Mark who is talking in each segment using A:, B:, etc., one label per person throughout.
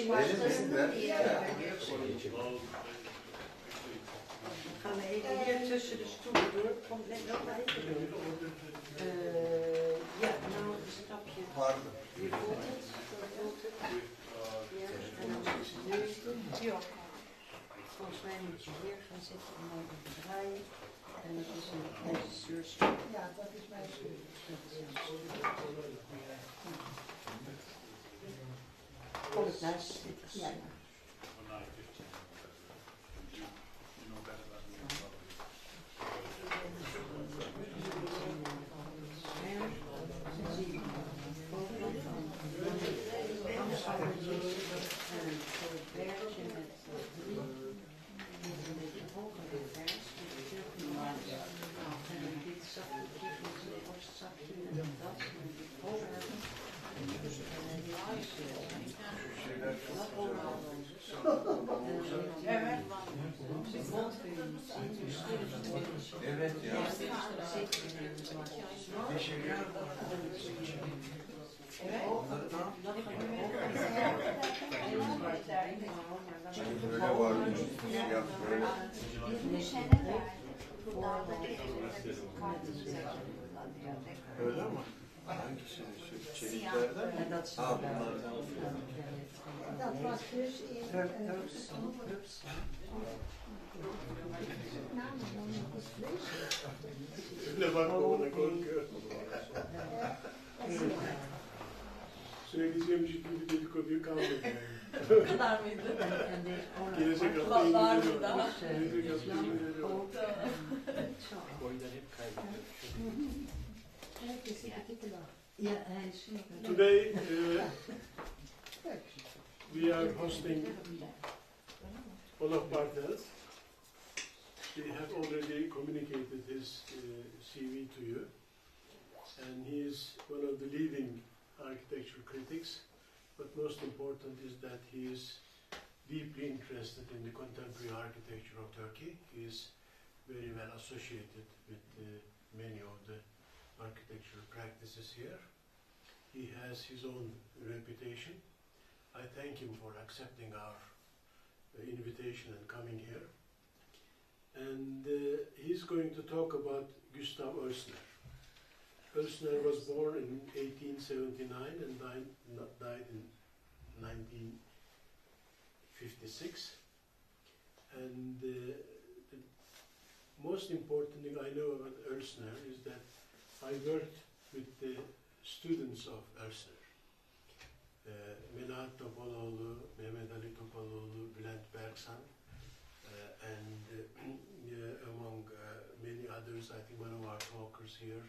A: Başlarında diye.
B: Gaan we even hier tussen de stoelen door. Komt net nog even door. Ja, nou een stapje. Je voelt het. Ja, en dan is het nu. Volgens mij moet je hier gaan zitten en dan even draaien. En dat is een regisseurstoel. Ja, dat is mijn stoel. Kom het naast zitten. Ja.
A: Evet ya. Böyle var mı? Öyle mi? Hangisi? Çeliklerden mi? Ha, bunlardan.
B: Dat was dus in
C: Ne bak ona korkuyor. Söyleyeceğim gibi dedikoduyu kalmadı yani.
D: Bu kadar mıydı?
C: Gelecek hafta
D: Var mı daha?
C: Gelecek hafta İngilizce var.
A: Boydan hep kaybediyor.
C: Today we are hosting Olaf Bartels. We have already communicated his CV to you, and he is one of the leading architecture critics. But most important is that he is deeply interested in the contemporary architecture of Turkey. He is very well associated with many of the architectural practices here. He has his own reputation. I thank him for accepting our invitation and coming here. And he's going to talk about Gustav Oelsner. Oelsner was born in 1879 and died in 1956. And the most important thing I know about Oelsner is that I worked with the students of Oelsner. Melahat Topaloğlu, Mehmet Ali Topaloğlu, Bülent Berksan, and among many others, I think one of our talkers here,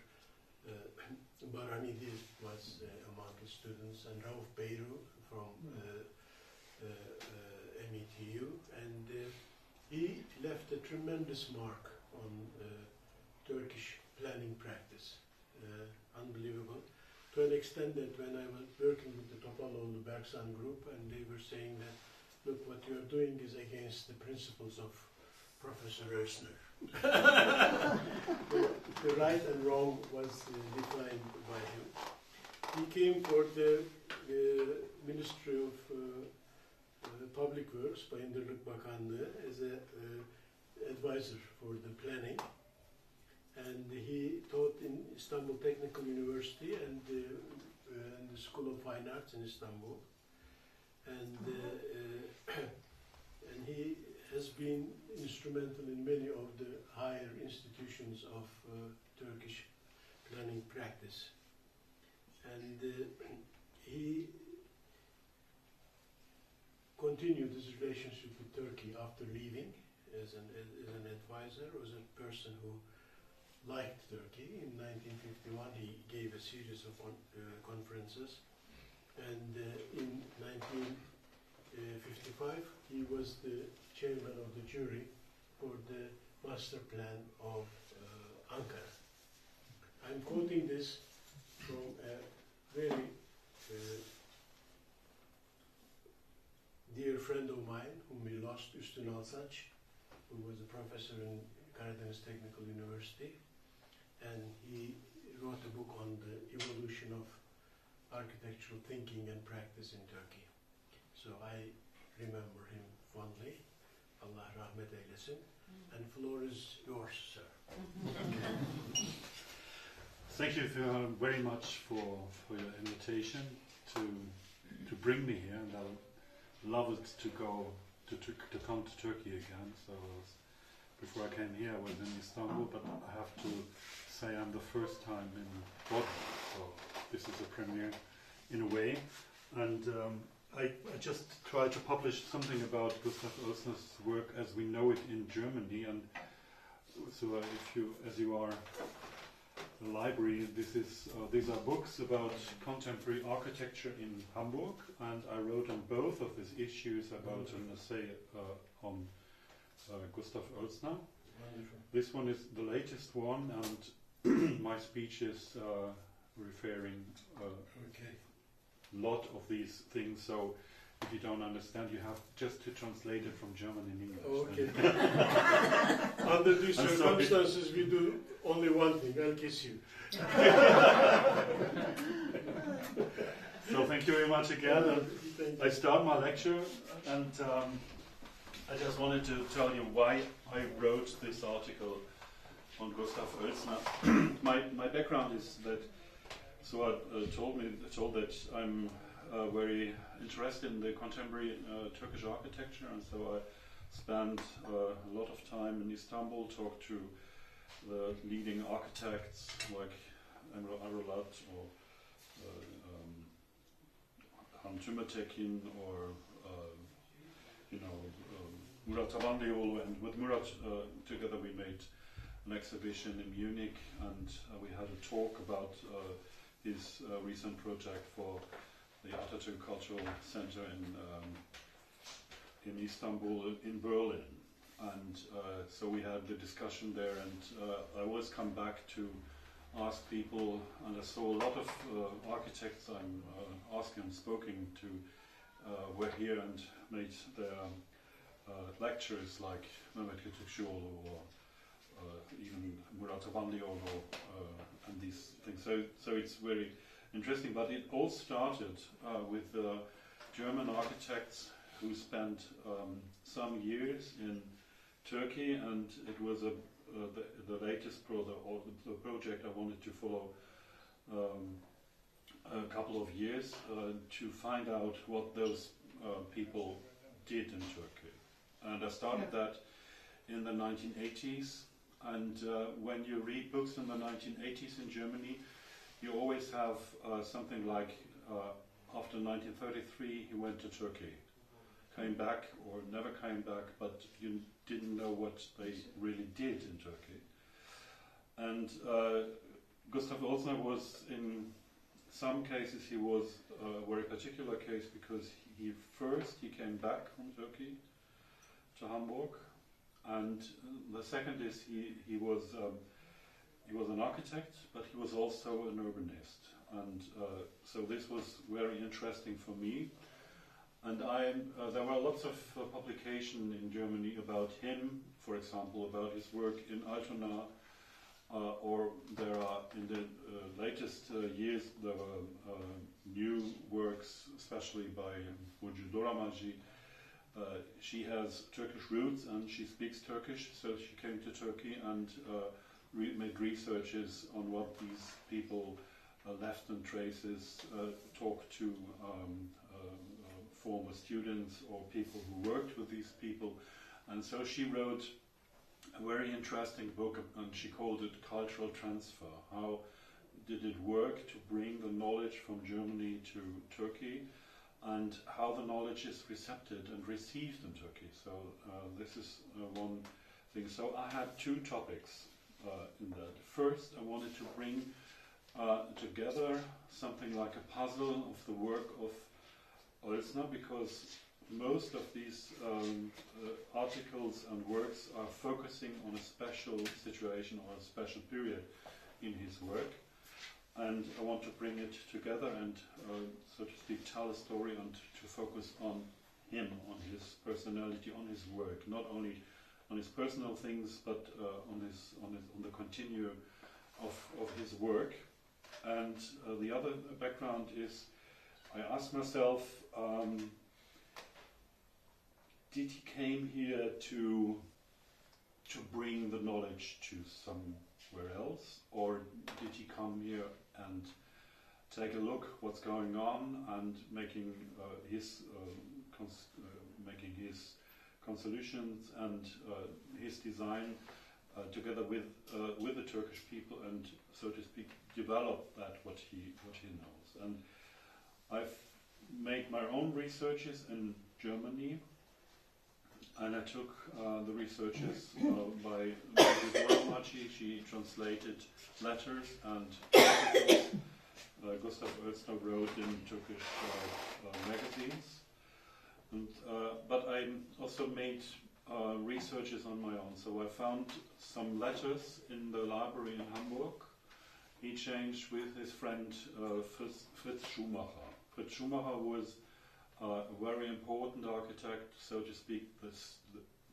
C: Baran İdil was among the students, and Rauf Beyru from METU, and he left a tremendous mark on Turkish planning practice, unbelievable. To an extent that when I was working with the Topaloğlu Berksan group, and they were saying that, look, what you are doing is against the principles of Professor Oelsner. The right and wrong was defined by him. He came for the Ministry of Public Works, Bayındırlık Bakanlığı, as an advisor for the planning. And he taught in Istanbul Technical University and the School of Fine Arts in Istanbul. And he has been instrumental in many of the higher institutions of Turkish planning practice. And he continued his relationship with Turkey after leaving as an advisor, as a person who liked Turkey. In 1951 he gave a series of conferences, and in 1955 he was the chairman of the jury for the master plan of Ankara. I'm quoting this from a very dear friend of mine whom we lost, Üstün Alsaç, who was a professor in Karadeniz Technical University, and he wrote a book on the evolution of architectural thinking and practice in Turkey. So So I remember him fondly. Allah rahmet eylesin. And floor is yours, sir.
D: Thank you very much for your invitation to bring me here, and I love it to come to Turkey again. So before I came here, I was in Istanbul, but I have to say I'm the first time in Bodrum, so this is a premiere in a way. And I just try to publish something about Gustav Oelsner's work as we know it in Germany. And so as you are a library, these are books about contemporary architecture in Hamburg, and I wrote on both of these issues about an essay on Gustav Oelsner.
C: Wonderful.
D: This one is the latest one, and my speech is referring a lot of these things, so if you don't understand, you have just to translate it from German in English.
C: Okay. Under these circumstances, we do only one thing, I'll kiss you.
D: So thank you very much again. And I start my lecture, and I just wanted to tell you why I wrote this article on Gustav Oelsner. My background is that Suad told that I'm very interested in the contemporary Turkish architecture, and so I spent a lot of time in Istanbul, talked to the leading architects like Emre Aralat or Han Tümertekin or Murat Tabanlioğlu, and with Murat together we made an exhibition in Munich, and we had a talk about his recent project for the Atatürk Cultural Center in Istanbul, in Berlin. And so we had the discussion there, and I always come back to ask people, and I saw a lot of architects I'm asking and spoken to were here and made their lectures, like Mehmet Kütükçüoğlu or even Murat Tabanlioğlu and these things. So it's very interesting, but it all started with German architects who spent some years in Turkey, and it was the latest the project I wanted to follow a couple of years to find out what those people did in Turkey. And I started that in the 1980s, and when you read books in the 1980s in Germany, you always have something like after 1933 he went to Turkey, came back or never came back, but you didn't know what they really did in Turkey. And Gustav Oelsner was, in some cases, he was a very particular case, because he came back from Turkey to Hamburg, and the second is he was an architect, but he was also an urbanist, and so this was very interesting for me. And there were lots of publication in Germany about him, for example, about his work in Altona, or there are in the latest years there were new works, especially by Burcu Doramaji. She has Turkish roots and she speaks Turkish, so she came to Turkey and made researches on what these people left in traces, talked to former students or people who worked with these people, and so she wrote a very interesting book, and she called it Cultural Transfer. How did it work to bring the knowledge from Germany to Turkey, and how the knowledge is received in Turkey. So this is one thing. So I had two topics in that. First, I wanted to bring together something like a puzzle of the work of Oelsner, because most of these articles and works are focusing on a special situation or a special period in his work, and I want to bring it together and, so to speak, tell a story and to focus on him, on his personality, on his work, not only on his personal things, but on the continuum of his work. And the other background is, I asked myself, did he came here to bring the knowledge to somewhere else, or did he come here and take a look what's going on and making his consolutions and his design together with the Turkish people, and so to speak develop that what he knows. And I've made my own researches in Germany, and I took the researches by Bodrum. She translated letters and articles Gustav Oelsner wrote in Turkish magazines. And, but I also made researches on my own. So I found some letters in the library in Hamburg. He changed with his friend Fritz Schumacher. Fritz Schumacher was a very important architect, so to speak, the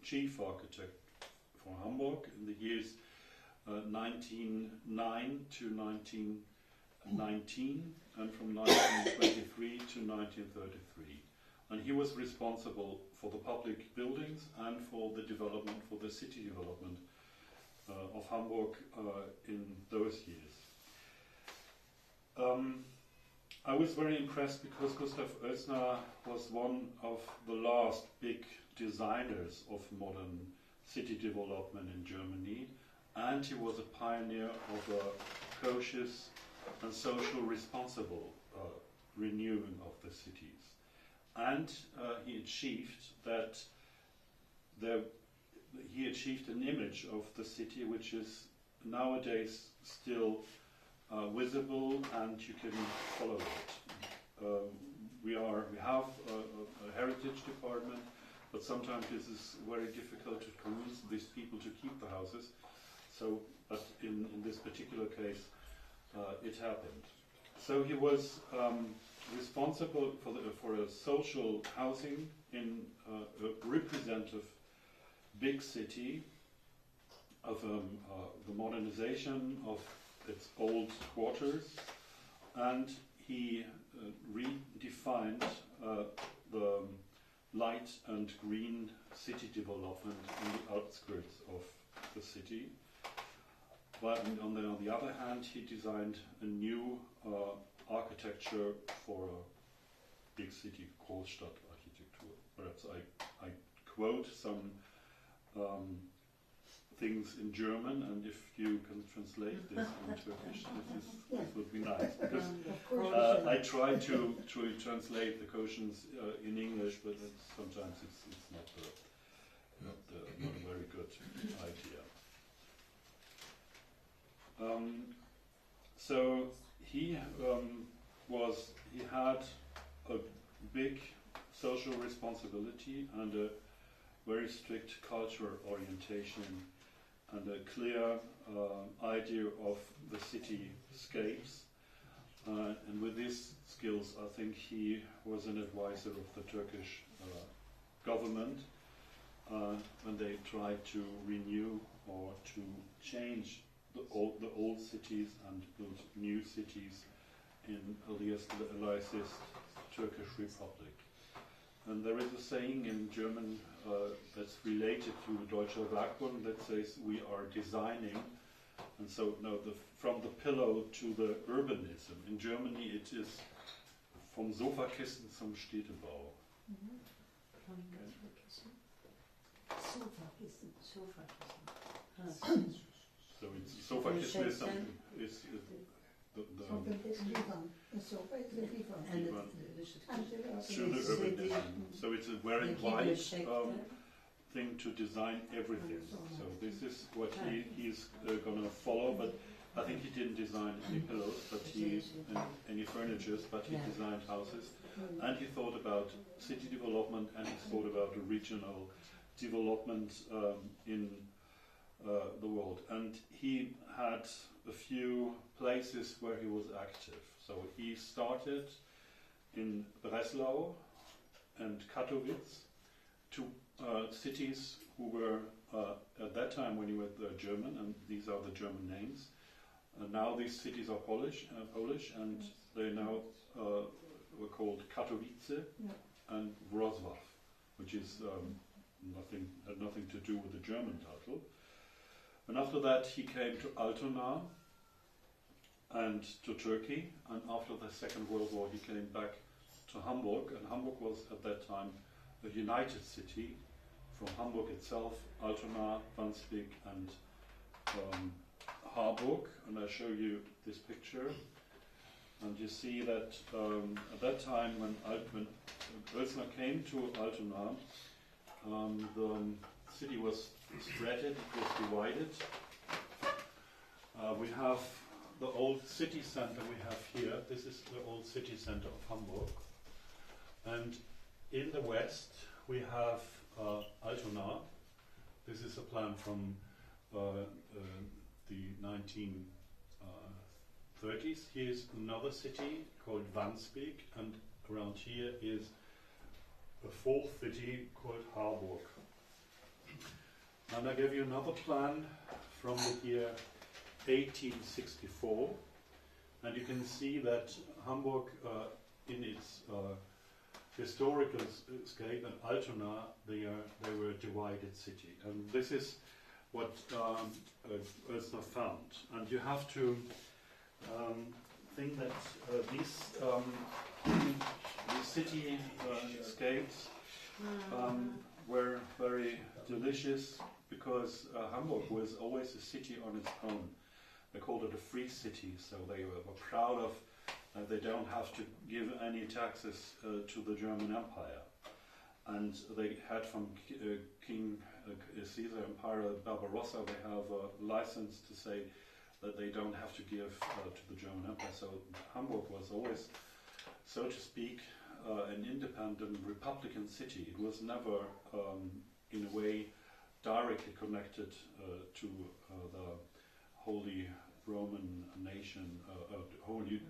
D: chief architect for Hamburg in the years 1909 to 1919, and from 1923 to 1933. And he was responsible for the public buildings and for the development, for the city development of Hamburg in those years. I was very impressed because Gustav Oelsner was one of the last big designers of modern city development in Germany, and he was a pioneer of a cautious and social responsible renewing of the cities. And he achieved that he achieved an image of the city which is nowadays still visible, and you can follow it. We have a heritage department, but sometimes this is very difficult to convince these people to keep the houses. So, but in this particular case, it happened. So he was responsible for a social housing in a representative big city of the modernization of its old quarters, and he redefined the light and green city development in the outskirts of the city. But on the other hand, he designed a new architecture for a big city, Großstadtarchitektur. Perhaps I quote some things in German, and if you can translate this in Turkish, this would be nice. Because I try to translate the questions in English, but sometimes it's not a very good idea. So he had a big social responsibility and a very strict cultural orientation and a clear idea of the cityscapes. And with these skills, I think he was an advisor of the Turkish government when they tried to renew or to change the old cities and build new cities in Eliasist Turkish Republic. And there is a saying in German that's related to Deutscher Werkbund that says we are designing, and so no, from the pillow to the urbanism. In Germany it is vom Sofakissen zum Städtebau. So it's Sofakissen is something through the urbanism. So it's a very wide thing to design everything. So this is what he's going to follow, but I think he didn't design any pillows, but any furnitures, but he designed houses, and he thought about city development, and he thought about the regional development in the world. And he had a few places where he was active. So he started in Breslau and Katowice, two cities who were at that time when he was German, and these are the German names. Now these cities are Polish, and they now were called Katowice and Wrocław, which is had nothing to do with the German title. And after that he came to Altona and to Turkey, and after the Second World War he came back to Hamburg, and Hamburg was at that time a united city from Hamburg itself, Altona, Wandsbek and Harburg, and I show you this picture, and you see that at that time when Oelsner came to Altona, the city was spreaded, it was divided. We have the old city center we have here. This is the old city center of Hamburg, and in the west we have Altona. This is a plan from the 1930s. Here's another city called Wandsbek, and around here is a fourth city called Harburg. And I give you another plan from the year 1864, and you can see that Hamburg in its historical scape and Altona, they were a divided city, and this is what Oelsner found. And you have to think that these city scapes were very delicious, because Hamburg was always a city on its own. They called it a free city, so they were proud of they don't have to give any taxes to the German Empire. And they had from King Caesar Emperor Barbarossa, they have a license to say that they don't have to give to the German Empire. So Hamburg was always, so to speak, an independent republican city. It was never, in a way, directly connected to the Holy Roman nation, Holy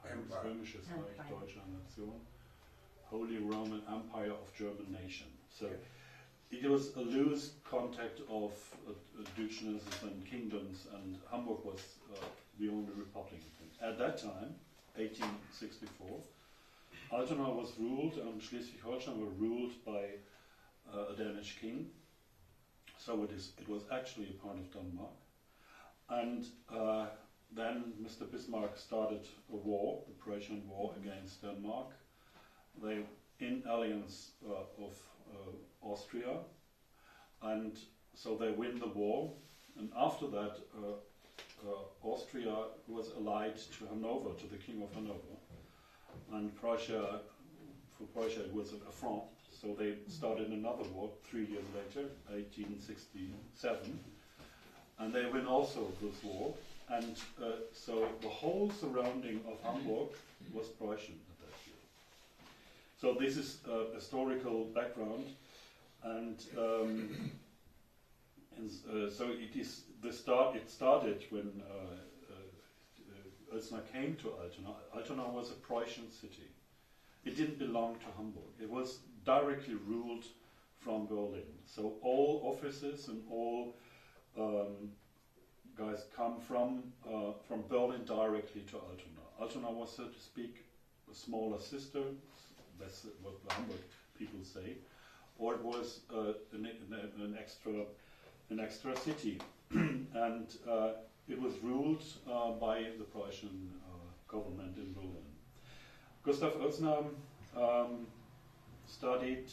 D: Römisches Reich Deutscher Nation, Holy Roman Empire of German nation. So it was a loose contact of duchenesses and kingdoms, and Hamburg was the only republican thing. At that time, 1864, Altona was ruled, and Schleswig-Holstein were ruled by a Danish king. So it was actually a part of Denmark. And then Mr. Bismarck started a war, the Prussian War against Denmark. They in alliance of Austria, and so they win the war. And after that, Austria was allied to Hanover, to the King of Hanover. And Prussia, for Prussia it was an affront. So they started another war 3 years later, 1867, and they win also this war. And so the whole surrounding of Hamburg was Prussian at that year. So this is a historical background, and so it is the start. It started when Oelsner came to Altona. Altona was a Prussian city. It didn't belong to Hamburg. It was directly ruled from Berlin. So all offices and all guys come from Berlin directly to Altona. Altona was, so to speak, a smaller sister. That's what the Hamburg people say, or it was an extra city, and it was ruled by the Prussian government in Berlin. Gustav Oelsner studied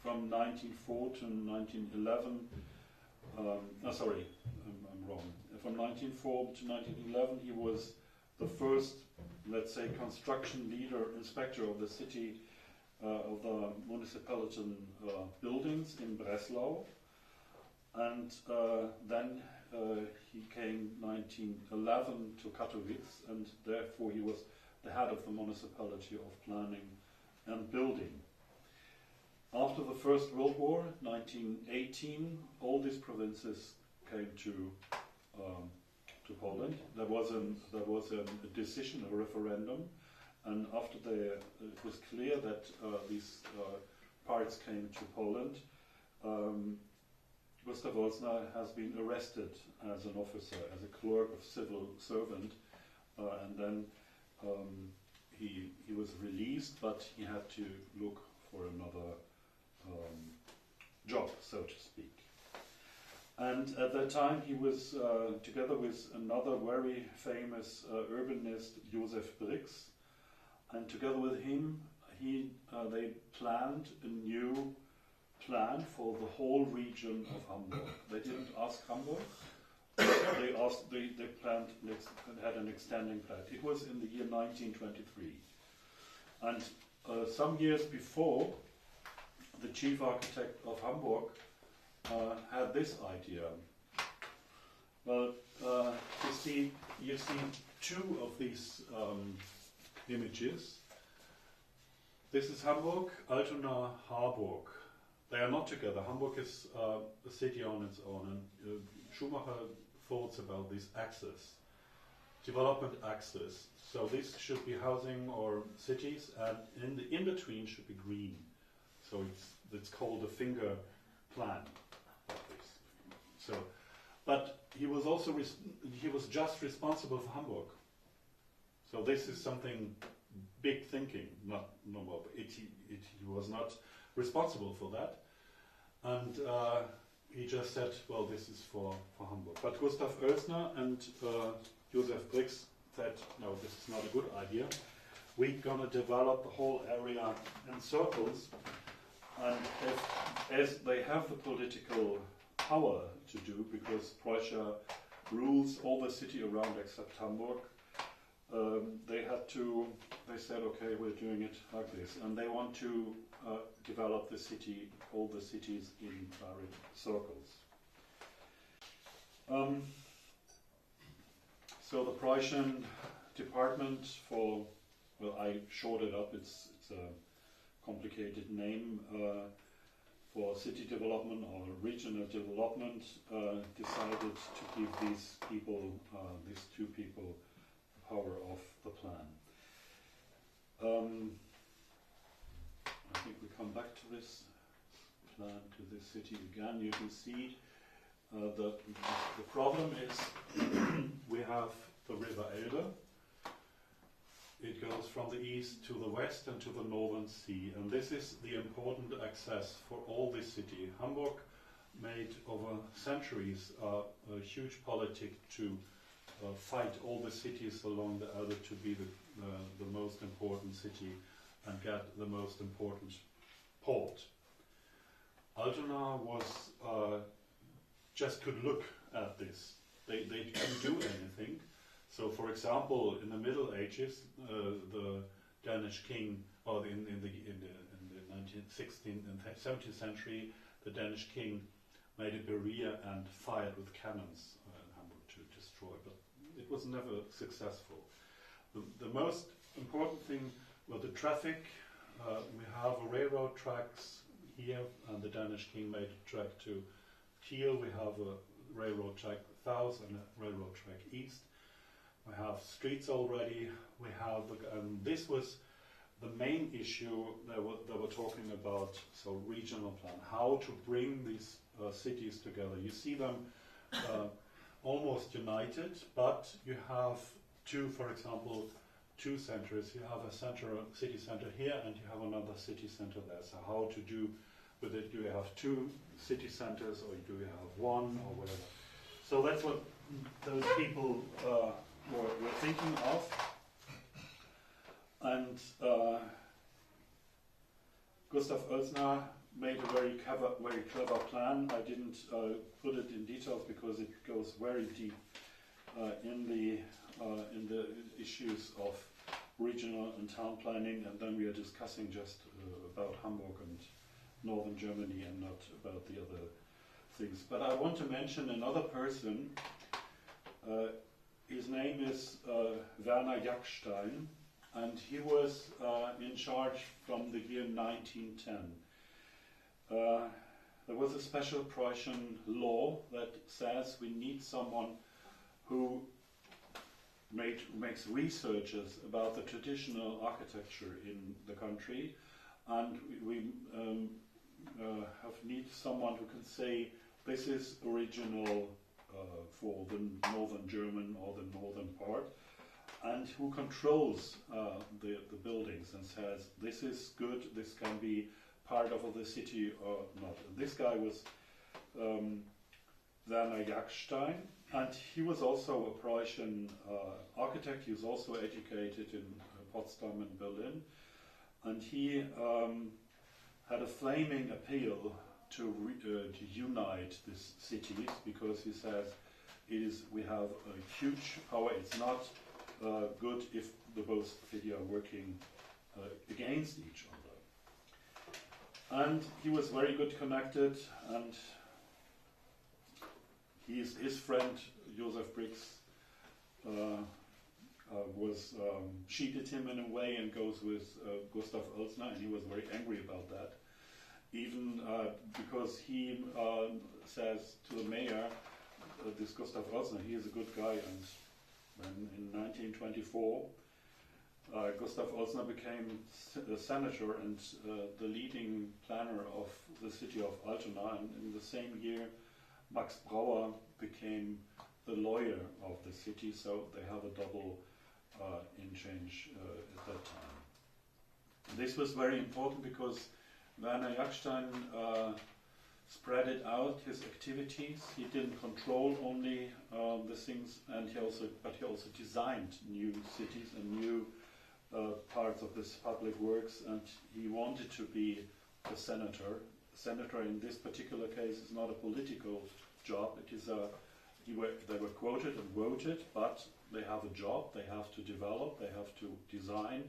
D: from 1904 to 1911. Sorry, I'm wrong. From 1904 to 1911, he was the first, let's say, construction leader, inspector of the city, of the municipality buildings in Breslau. And then he came 1911 to Katowice, and therefore he was the head of the municipality of planning and building. After the First World War, 1918, all these provinces came to Poland. There was a decision, a referendum, and after it was clear that these parts came to Poland, Gustav Oelsner has been arrested as an officer, as a clerk of civil servant, and then he was released, but he had to look for another job, so to speak. And at that time he was together with another very famous urbanist, Joseph Brix, and together with him they planned a new plan for the whole region of Hamburg. They didn't ask Hamburg, they planned, had an extending plan. It was in the year 1923. And some years before, the chief architect of Hamburg had this idea. Well, you see two of these images. This is Hamburg, Altona, Harburg. They are not together. Hamburg is a city on its own, and Schumacher thoughts about this axis, development axis. So this should be housing or cities, and in between should be green. So it's called a finger plan. So, but he was also he was just responsible for Hamburg. So this is something big thinking, not normal. He was not responsible for that, and he just said, well, this is for Hamburg. But Gustav Oelsner and Joseph Brix said, no, this is not a good idea. We're going to develop the whole area in circles, and as they have the political power to do, because Prussia rules all the city around except Hamburg, they said, okay, we're doing it like this, and they want to develop the city, all the cities in direct circles. So the Prussian department for, well, I shorted it up, it's a complicated name, for city development or regional development, decided to give these two people, power of the plan. I think we come back to this plan, to this city again. You can see the problem is we have the river Elbe. It goes from the east to the west and to the northern sea, and this is the important access for all this city. Hamburg made over centuries a huge politic to fight all the cities along the Elbe to be the most important city and get the most important port. Altona was just could look at this. They couldn't do anything. So, for example, in the Middle Ages, the Danish king, or in the 16th and 17th century, the Danish king made a barrier and fired with cannons in Hamburg to destroy, but it was never successful. The most important thing was the traffic. We have railroad tracks here, and the Danish king made a track to Kiel. We have a railroad track south and a railroad track east. We have streets already. We have, and this was the main issue they were talking about. So regional plan, how to bring these cities together. You see them almost united, but you have for example, two centers. You have a city center here, and you have another city center there. So how to do with it? Do you have two city centers, or do you have one, or whatever? So that's what those people were thinking of. And Gustav Oelsner made a very clever plan. I didn't put it in details because it goes very deep in the issues of regional and town planning, and then we are discussing just about Hamburg and northern Germany and not about the other things. But I want to mention another person. His name is Werner Jackstein, and he was in charge from the year 1910. There was a special Prussian law that says we need someone who makes researches about the traditional architecture in the country, and we need someone who can say this is original for the northern German or the northern part, and who controls the buildings and says this is good, this can be part of the city or not. And this guy was Werner Jackstein, and he was also a Prussian architect. He was also educated in Potsdam and Berlin, and he had a flaming appeal to unite these cities, because he says we have a huge power. It's not good if the both cities are working against each other. And he was very good connected, and his friend Joseph Brix cheated him in a way and goes with Gustav Oelsner, and he was very angry about that. Even because he says to the mayor, this Gustav Oelsner, he is a good guy, and when in 1924 Gustav Oelsner became a senator and the leading planner of the city of Altona, and in the same year Max Brauer became the lawyer of the city, so they have a double interchange at that time. This was very important because Werner Jackstein spread it out, his activities. He didn't control only the things, and he also designed new cities and new parts of this public works, and he wanted to be a senator. Senator in this particular case is not a political job. It is they were quoted and voted, but they have a job. They have to develop. They have to design,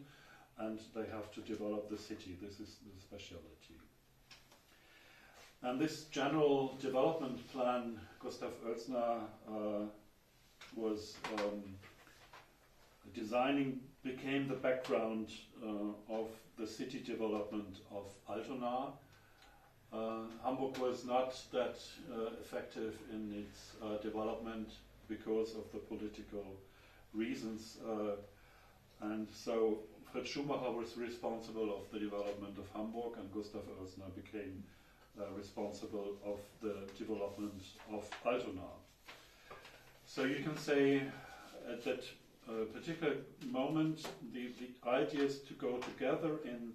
D: and they have to develop the city. This is the specialty. And this general development plan, Gustav Oelsner was designing, became the background of the city development of Altona. Hamburg was not that effective in its development because of the political reasons, and so Fritz Schumacher was responsible of the development of Hamburg, and Gustav Oelsner became responsible of the development of Altona. So you can say at that particular moment the ideas to go together in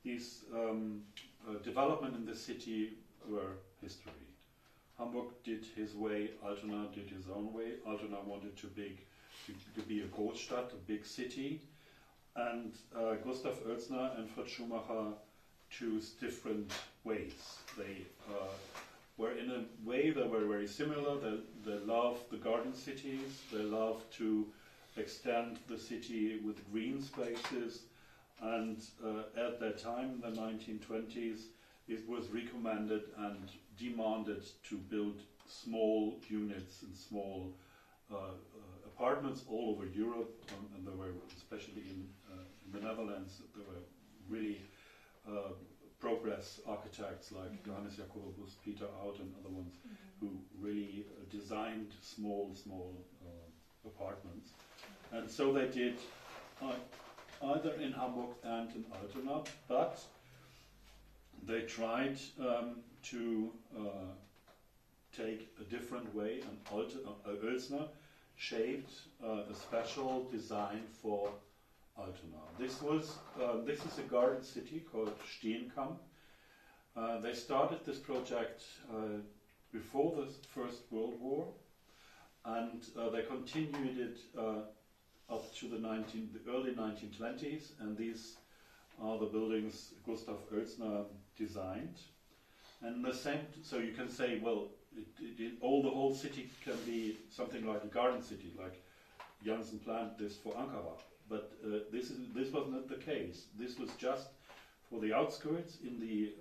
D: this development in the city were history. Hamburg did his way, Altona did his own way. Altona wanted to be a Großstadt, a big city, and Gustav Oelsner and Fritz Schumacher choose different ways. They were in a way they were very similar. They loved the garden cities. They loved to extend the city with green spaces, and at that time, in the 1920s, it was recommended and demanded to build small units and small apartments all over Europe, and there were, especially in the Netherlands, there were really progress architects like Johannes Jacobus, Peter Out, and other ones who really designed small apartments. And so they did either in Hamburg and in Altona, but they tried to take a different way, and Oelsner shaped a special design for Altona. This is a garden city called Steenkamp. They started this project before the First World War, and they continued it up to the early 1920s, and these are the buildings Gustav Oelsner designed. And the same, so you can say, well, the whole city can be something like a garden city, like Janssen planned this for Ankara. But this was not the case. This was just for the outskirts, in the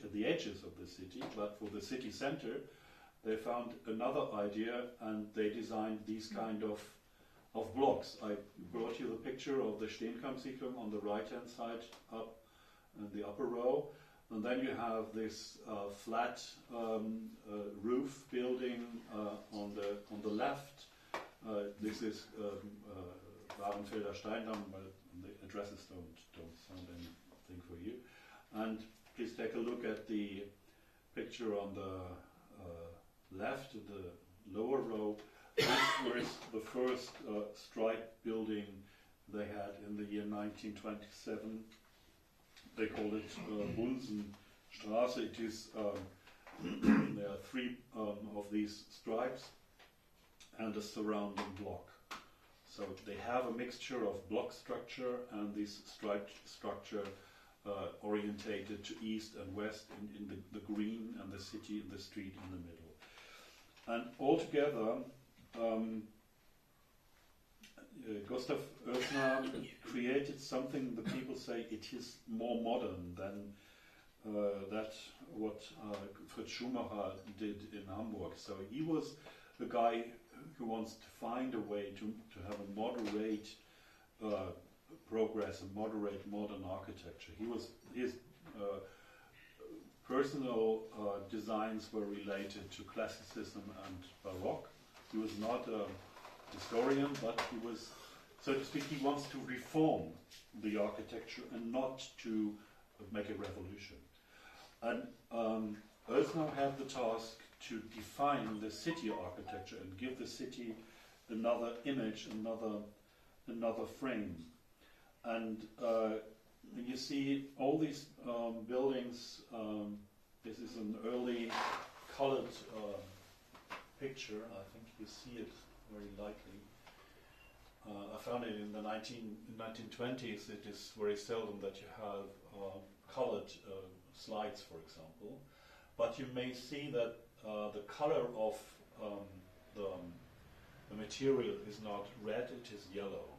D: at the edges of the city. But for the city center, they found another idea, and they designed these kind of blocks. I brought you the picture of the Steenkampsiedlung on the right-hand side, up in the upper row, and then you have this flat roof building on the left. This is Warenfelder Steindamm, but the addresses don't sound anything for you. And please take a look at the picture on the left, the lower row. This was the first striped building they had in the year 1927, they call it Bunsenstraße. It is there are three of these stripes and a surrounding block. So they have a mixture of block structure and this striped structure orientated to east and west in the green, and the city and the street in the middle. And altogether, Gustav Oelsner created something the people say it is more modern than that what Fritz Schumacher did in Hamburg. So he was the guy who wants to find a way to have a moderate progress, a moderate modern architecture. His personal designs were related to classicism and Baroque. He was not a historian, but he was, so to speak, he wants to reform the architecture and not to make a revolution. And Oelsner had the task to define the city architecture and give the city another image, another frame. And you see all these buildings. This is an early colored picture. I think you see it very likely. I found it in the 1920s. It is very seldom that you have colored slides, for example. But you may see that the color of the material is not red, it is yellow.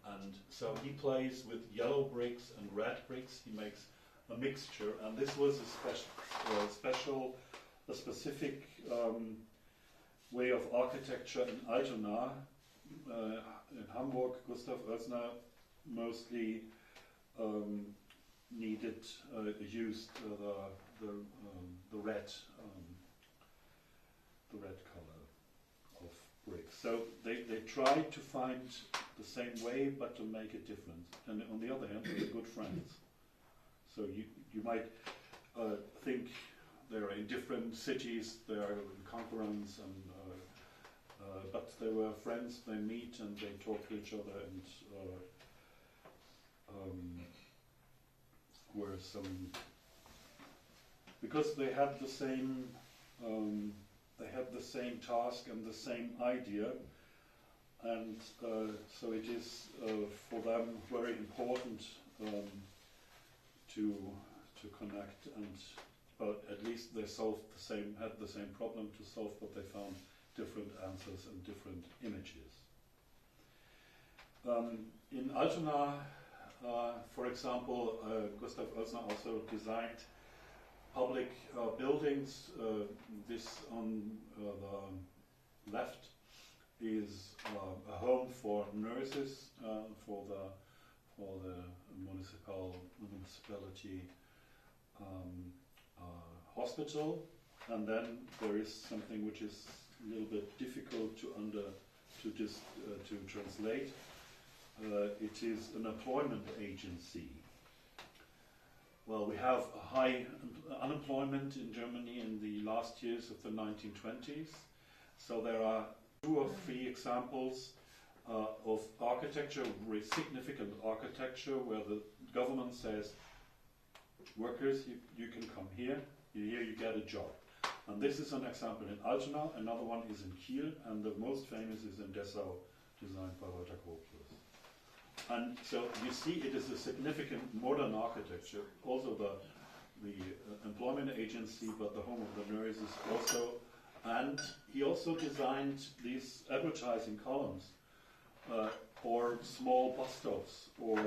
D: And so he plays with yellow bricks and red bricks. He makes a mixture, and this was a specific way of architecture in Altona. In Hamburg, Gustav Oelsner mostly used the red color of bricks. So they tried to find the same way, but to make it different. And on the other hand, they're good friends. So you might think they are in different cities, they are concurrents, and but they were friends. They meet and they talk to each other, and were some, because they had the same task and the same idea, and so it is for them very important to connect, and but at least they had the same problem to solve, but they found different answers and different images. In Altona, for example, Gustav Oelsner also designed public buildings. This on the left is a home for nurses for the municipality hospital, and then there is something which is a little bit difficult to translate. It is an employment agency. Well, we have a high unemployment in Germany in the last years of the 1920s. So there are 2 or 3 examples of architecture, very significant architecture, where the government says, workers, you can come here you get a job. And this is an example in Altona, another one is in Kiel, and the most famous is in Dessau, designed by Walter Gropius. And so you see it is a significant modern architecture, also the employment agency, but the home of the nurses also. And he also designed these advertising columns or small bus stops or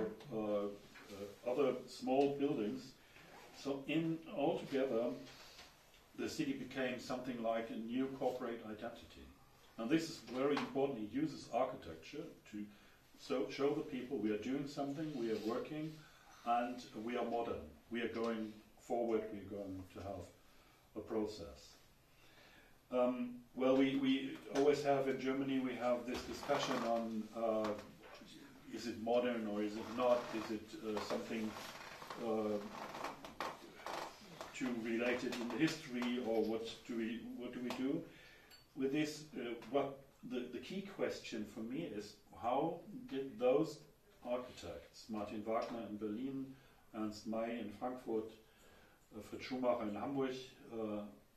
D: other small buildings. So in altogether, the city became something like a new corporate identity. And this is very important. He uses architecture to show the people we are doing something, we are working, and we are modern. We are going forward, we are going to have a process. Well, we always have in Germany, we have this discussion on is it modern or is it not? Is it something to relate it in the history, or what do we do with this? What the key question for me is, how did those architects, Martin Wagner in Berlin Ernst May in Frankfurt, Fritz Schumacher in Hamburg,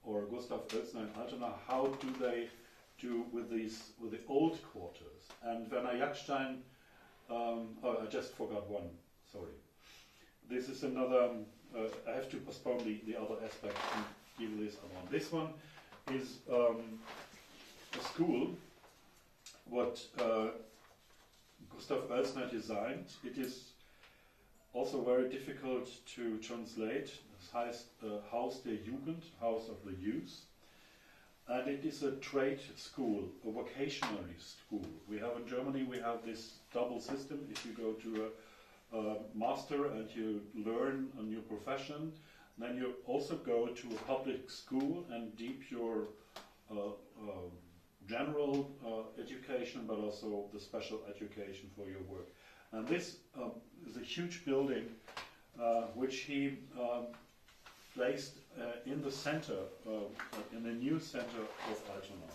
D: or Gustav Oelsner in Altona, how do they do with the old quarters? And Werner Jackstein, oh, I just forgot one, sorry. This is another, I have to postpone the other aspect and give this one. This one is a school, what Gustav Oelsner designed. It is also very difficult to translate. This heißt Haus der Jugend, House of the Youth. And it is a trade school, a vocational school. We have in Germany, we have this double system. If you go to a master and you learn a new profession, then you also go to a public school and deep your general education, but also the special education for your work. And this is a huge building which he placed in the center, in the new center of Altona.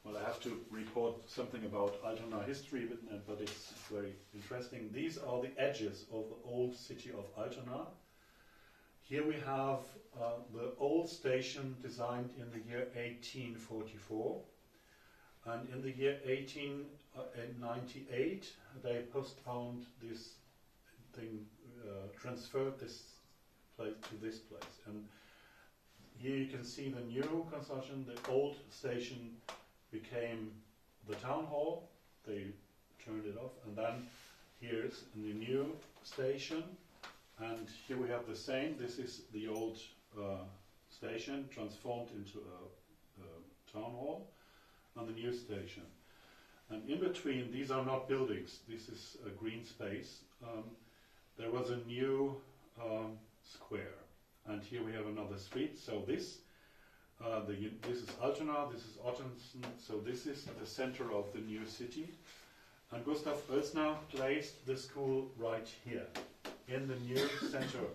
D: Well, I have to report something about Altona history, but it's very interesting. These are the edges of the old city of Altona. Here we have the old station designed in the year 1844. And in the year 1898, they postponed this thing, transferred this place to this place. And here you can see the new construction. The old station became the town hall. They turned it off. And then here's the new station. And here we have the same. This is the old station transformed into a town hall, and the new station. And in between, these are not buildings. This is a green space. There was a new square, and here we have another street. So this is Altona. This is Ottensen. So this is the center of the new city. And Gustav Oelsner placed the school right here, in the new center,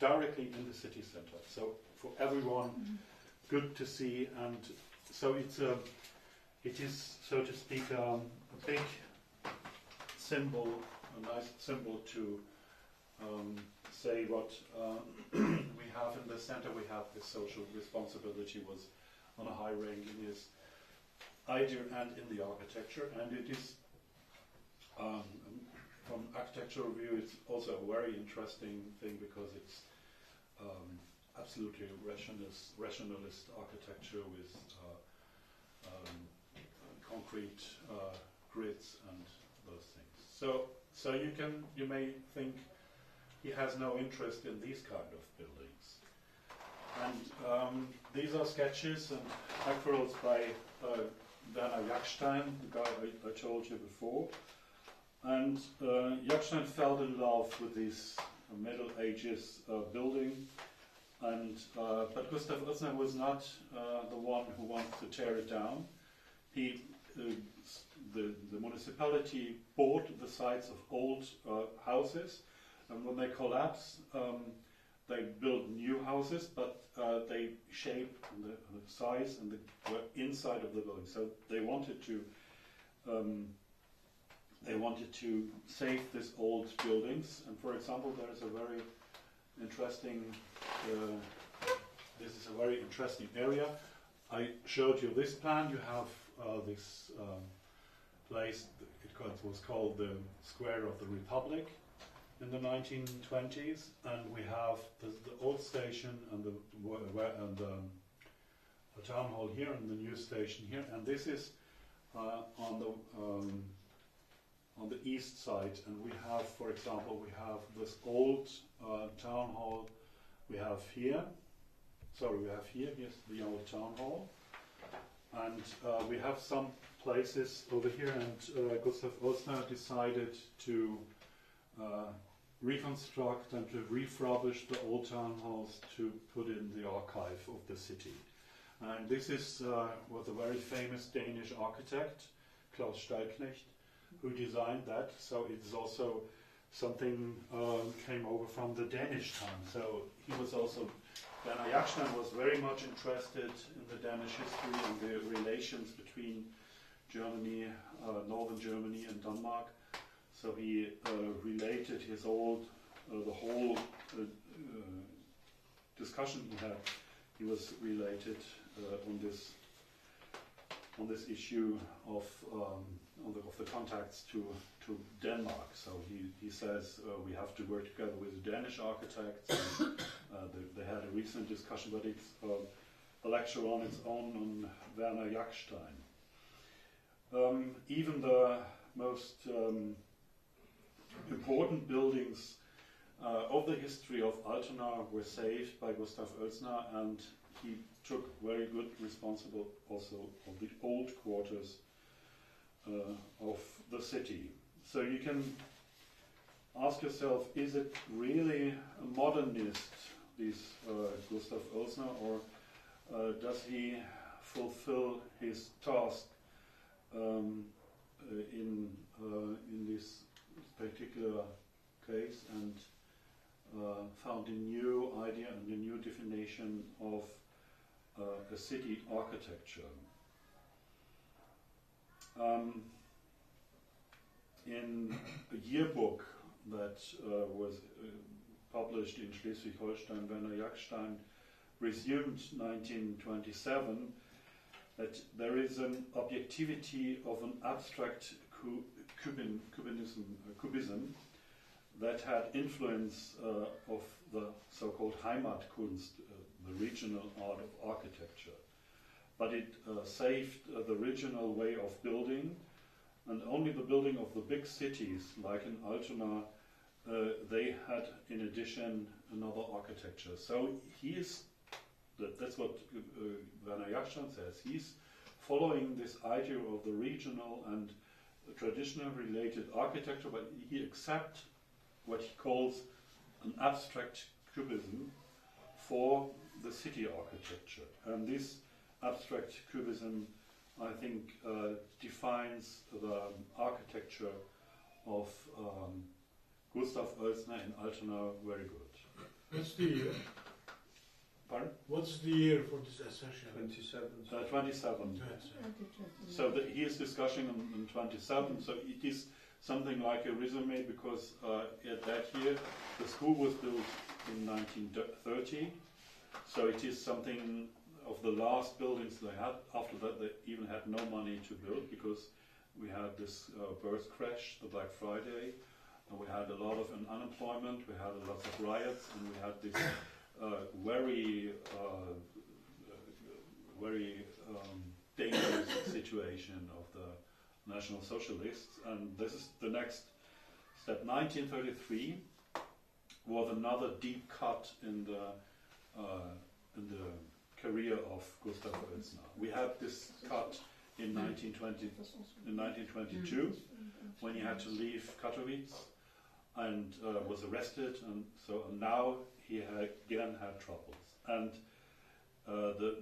D: directly in the city center. So for everyone, good to see. And so it is, so to speak, a big symbol, a nice symbol to say what we have in the center. We have this social responsibility was on a high rank in his idea and in the architecture. And it is, from architectural view, it's also a very interesting thing because it's absolutely rationalist architecture with concrete grids and those things. So you may think he has no interest in these kind of buildings. And these are sketches and aquarels by Werner Jackstein, the guy I told you before. And Jackstein fell in love with this Middle Ages building, and but Gustav Oelsner was not the one who wanted to tear it down. The municipality bought the sites of old houses, and when they collapsed, they built new houses, but they shaped the size and the inside of the building. So they wanted to save these old buildings. And for example, there is a very interesting. This is a very interesting area. I showed you this plan. You have this place. It was called the Square of the Republic in the 1920s, and we have the old station and the town hall here, and the new station here. And this is on the east side, and we have, for example, we have this old town hall. We have here. Sorry, we have here. Yes, the old town hall, and we have some places over here. And Gustav Oelsner decided to reconstruct and to refurbish the old town halls to put in the archive of the city. And this is was a very famous Danish architect, Claus Stallknecht, who designed that. So it's also something came over from the Danish time. So he was also, Werner Jackstein was very much interested in the Danish history and the relations between Germany, northern Germany and Denmark. So he related his old the whole discussion he was related on this issue of the contacts to Denmark. So he says we have to work together with Danish architects. And, they had a recent discussion, but it's a lecture on its own on Werner Jackstein. Even the most important buildings of the history of Altona were saved by Gustav Oelsner, and he took very good responsible also of the old quarters of the city. So you can ask yourself, is it really a modernist, this Gustav Oelsner, or does he fulfill his task in this particular case and found a new idea and a new definition of a city architecture? In a yearbook that was published in Schleswig-Holstein, Werner Jackstein resumed 1927 that there is an objectivity of an abstract cubism that had influence of the so-called Heimatkunst, the regional art of architecture. But it saved the regional way of building, and only the building of the big cities, like in Altona, they had in addition another architecture. So that's what Werner Jackstein says. He's following this idea of the regional and traditional related architecture, but he accepts what he calls an abstract cubism for the city architecture. And this abstract cubism, I think, defines the architecture of Gustav Oelsner in Altona very good.
C: What's the year?
D: Pardon?
C: What's the year for this accession?
A: 27.
D: 27. So he is discussing on 27. So it is something like a resume, because at that year the school was built in 1930. So it is something of the last buildings they had. After that, they even had no money to build, because we had this birth crash, the Black Friday, and we had a lot of unemployment, we had lots of riots, and we had this very dangerous situation of the National Socialists. And this is the next step. 1933 was another deep cut in the career of Gustav Oelsner. We had this cut in 1922 when he had to leave Katowice and was arrested, and so now he again had troubles. And the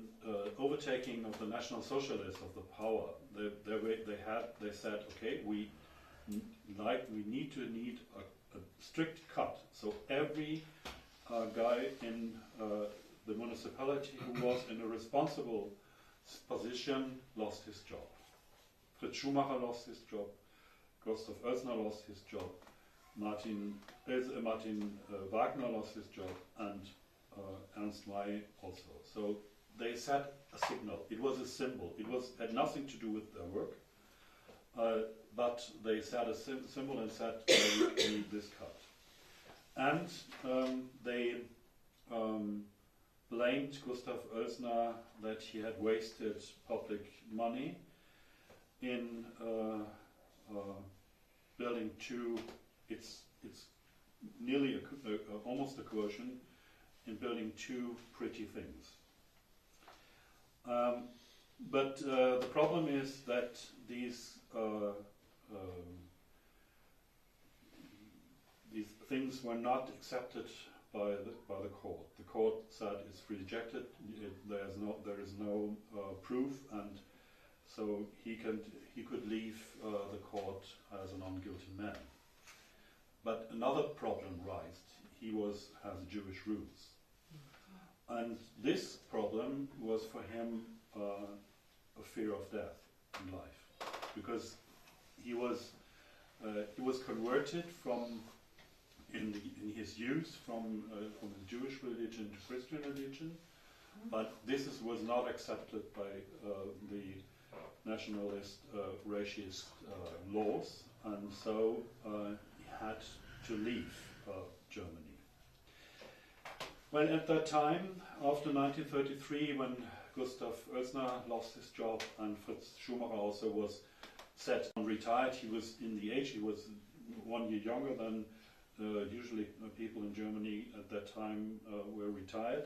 D: overtaking of the National Socialists of the power, they said, okay, we need a strict cut. So every guy in the municipality who was in a responsible position lost his job. Fritz Schumacher lost his job, Gustav Oelsner lost his job, Martin Wagner lost his job, and Ernst May also. So they set a signal. It was a symbol. It had nothing to do with their work, but they set a symbol and said, we need this cut. And they blamed Gustav Oelsner that he had wasted public money in building two. It's nearly almost a coercion in building two pretty things. But the problem is that these things were not accepted by the court. The court said it's rejected. There is no proof, and so he could leave the court as a non-guilty man. But another problem arose. He has Jewish roots, and this problem was for him a fear of death in life, because he was converted from in his youth from the Jewish religion to Christian religion, but this was not accepted by the nationalist, racist laws, and so he had to leave Germany. Well, at that time, after 1933, when Gustav Oelsner lost his job and Fritz Schumacher also was set on retired, he was in the age, he was 1 year younger than usually people in Germany at that time were retired.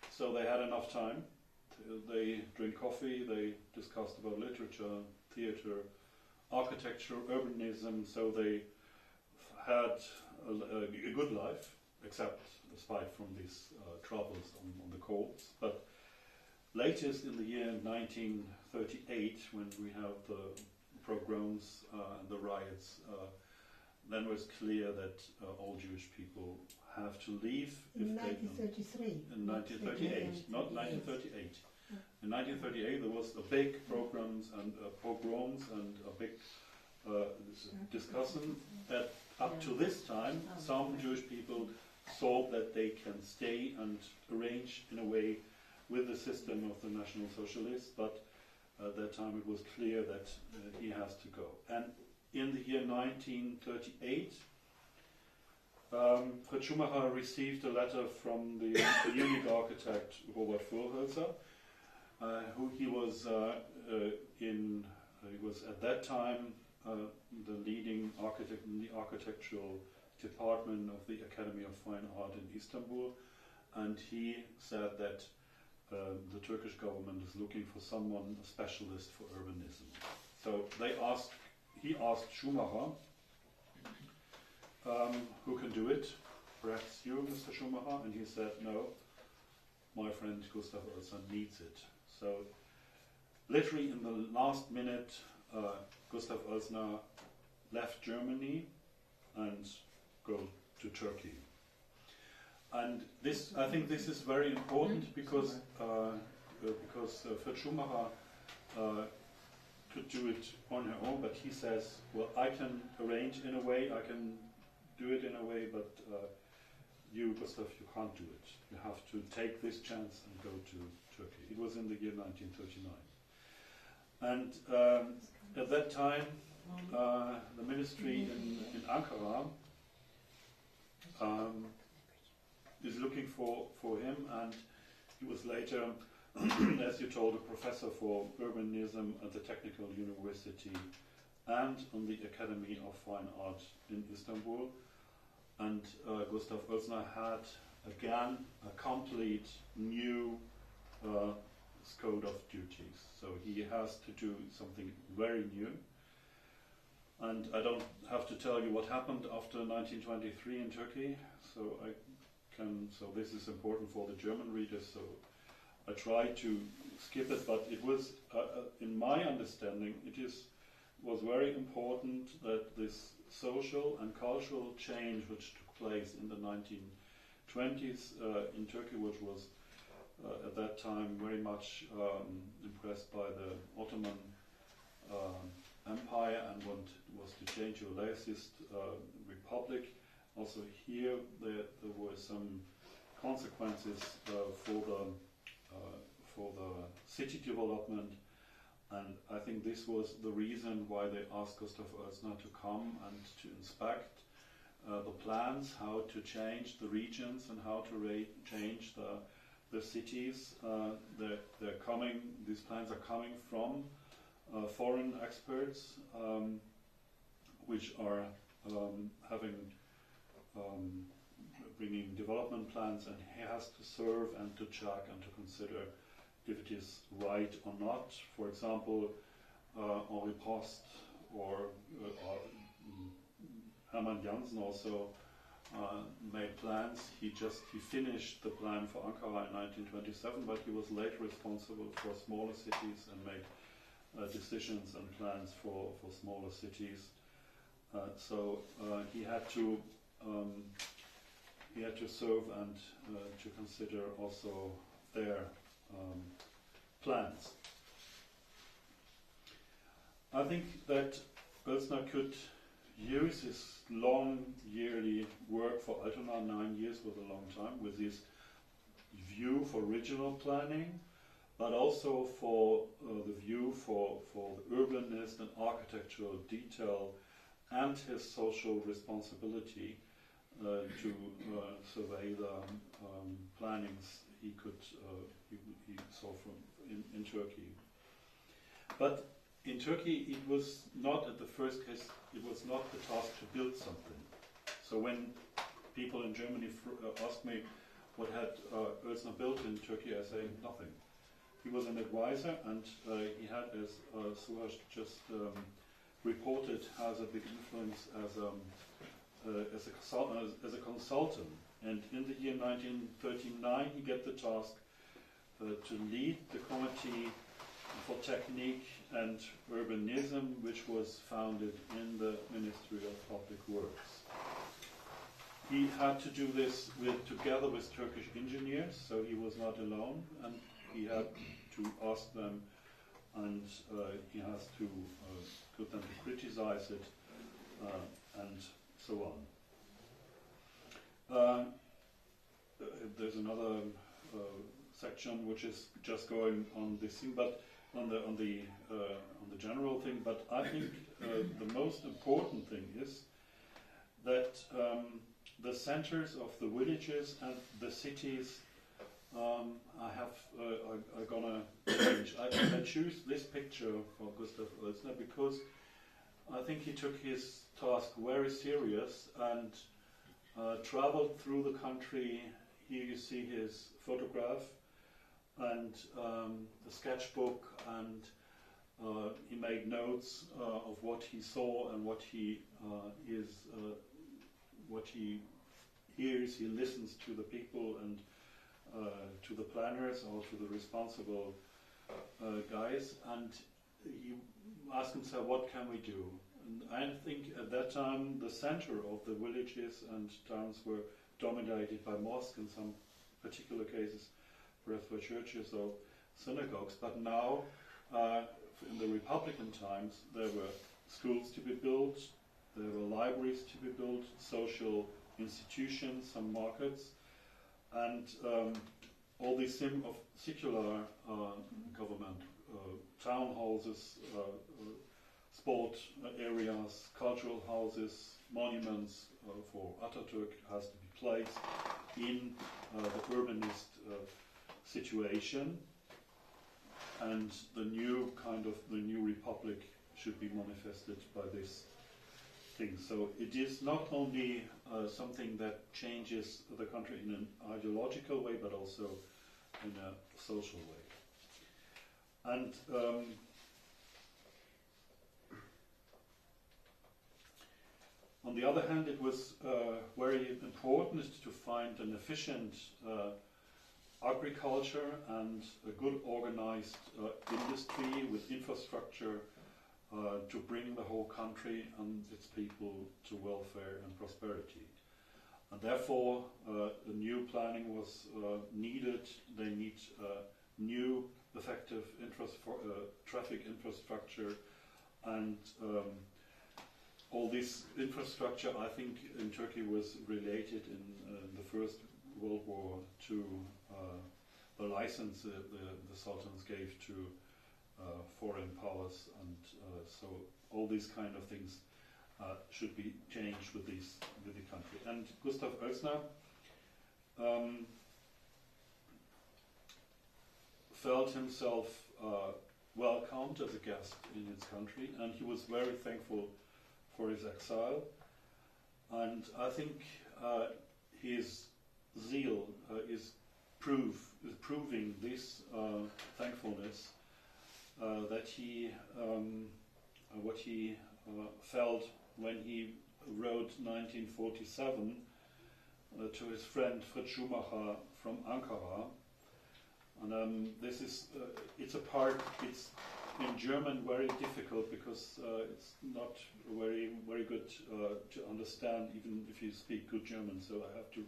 D: So they had enough time. They drink coffee, they discussed about literature, theater, architecture, urbanism, so they had a good life, except aside from these troubles on the courts. But latest in the year 1938, when we have the pogroms and the riots, then it was clear that all Jewish people have to leave.
E: In 1933.
D: In 1938, not 1938. In 1938 there was a big pogroms and a big discussion that up to this time some Jewish people thought that they can stay and arrange in a way with the system of the National Socialists, but at that time it was clear that he has to go. And in the year 1938, Fritz Schumacher received a letter from the Munich architect Robert Furhölzer, who he was at that time the leading architect in the architectural department of the Academy of Fine Art in Istanbul, and he said that the Turkish government is looking for someone, a specialist for urbanism. So he asked Schumacher, who can do it? Perhaps you, Mr. Schumacher? And he said, no, my friend Gustav Oelsner needs it. So literally in the last minute, Gustav Oelsner left Germany and go to Turkey. And this, I think this is very important because Fritz Schumacher could do it on her own, but he says, well, I can arrange in a way, I can do it in a way, but you, Gustav, you can't do it. You have to take this chance and go to Turkey. It was in the year 1939. And at that time, the ministry in Ankara is looking for him, and he was later, as you told, a professor for urbanism at the Technical University and on the Academy of Fine Art in Istanbul. And Gustav Oelsner had again a complete new scope of duties. So he has to do something very new. And I don't have to tell you what happened after 1923 in Turkey. So this is important for the German readers. So I try to skip it, but it was, in my understanding, was very important that this social and cultural change which took place in the 1920s in Turkey, which was at that time very much impressed by the Ottoman Empire and was to change to a laicist republic. Also here there were some consequences for the city development, and I think this was the reason why they asked Gustav Oelsner to come and to inspect the plans, how to change the regions and how to change the cities. These plans are coming from foreign experts, which are bringing development plans, and he has to serve and to check and to consider if it is right or not. For example, Henri Prost or Hermann Jansen also made plans. He finished the plan for Ankara in 1927, but he was later responsible for smaller cities and made decisions and plans for smaller cities. So he had to serve and to consider also their plans. I think that Oelsner could use his long yearly work for Altona, 9 years was a long time, with his view for regional planning, but also for the view for the urbanist and architectural detail, and his social responsibility to survey the plannings he saw from in Turkey. But in Turkey, it was not, at the first case, it was not the task to build something. So when people in Germany asked me what had Oelsner built in Turkey, I say nothing. He was an advisor, and he had, as Suhas just reported, has a big influence as a consultant. And in the year 1939, he got the task to lead the committee for technique and urbanism, which was founded in the Ministry of Public Works. He had to do this together with Turkish engineers, so he was not alone, and he had to ask them, and he has to get them to criticize it, and so on. There's another section which is just going on this thing, but on the general thing. But I think the most important thing is that the centers of the villages and the cities are gonna change. I choose this picture for Gustav Oelsner because I think he took his task very serious and traveled through the country. Here you see his photograph and the sketchbook, and he made notes of what he saw and what he hears. He listens to the people and to the planners or to the responsible guys, and he asked himself, what can we do? And I think at that time the center of the villages and towns were dominated by mosques, in some particular cases perhaps by churches or synagogues, but now in the Republican times there were schools to be built, there were libraries to be built, social institutions, some markets, and all these secular government, town houses, sport areas, cultural houses, monuments for Ataturk has to be placed in the urbanist situation, and the new republic should be manifested by this thing. So it is not only something that changes the country in an ideological way, but also in a social way. And on the other hand, it was very important to find an efficient agriculture and a good organized industry with infrastructure to bring the whole country and its people to welfare and prosperity. And therefore, a new planning was needed. They need new effective traffic infrastructure, and all this infrastructure, I think, in Turkey was related in the First World War to the license the Sultans gave to foreign powers, and so all these kind of things should be changed with the country. And Gustav Oelsner felt himself welcomed as a guest in his country, and he was very thankful for his exile. And I think his zeal is proving this thankfulness that he what he felt when he wrote 1947 to his friend Fritz Schumacher from Ankara. And this is it's in German very difficult because it's not very good to understand, even if you speak good German. So I have to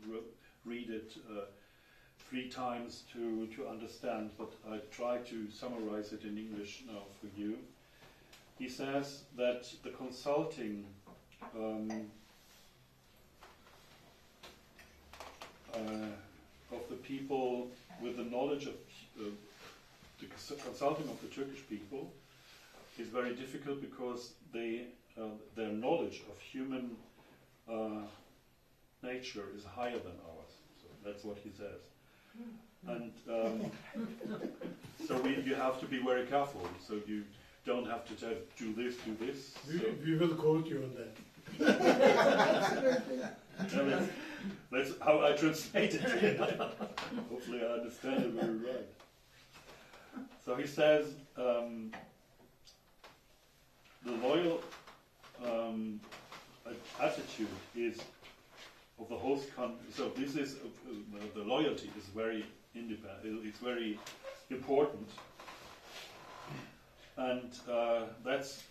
D: read it 3 times to understand, but I try to summarize it in English now for you. He says that the consulting of the people with the knowledge of the consulting of the Turkish people is very difficult because their knowledge of human nature is higher than ours. So that's what he says. And so you have to be very careful. So you don't have to do this, do this.
C: We will quote you on that.
D: That's how I translate it. Hopefully I understand it very right. So he says the loyal attitude is of the host country. So this is the loyalty is very independent. It's very important, and that's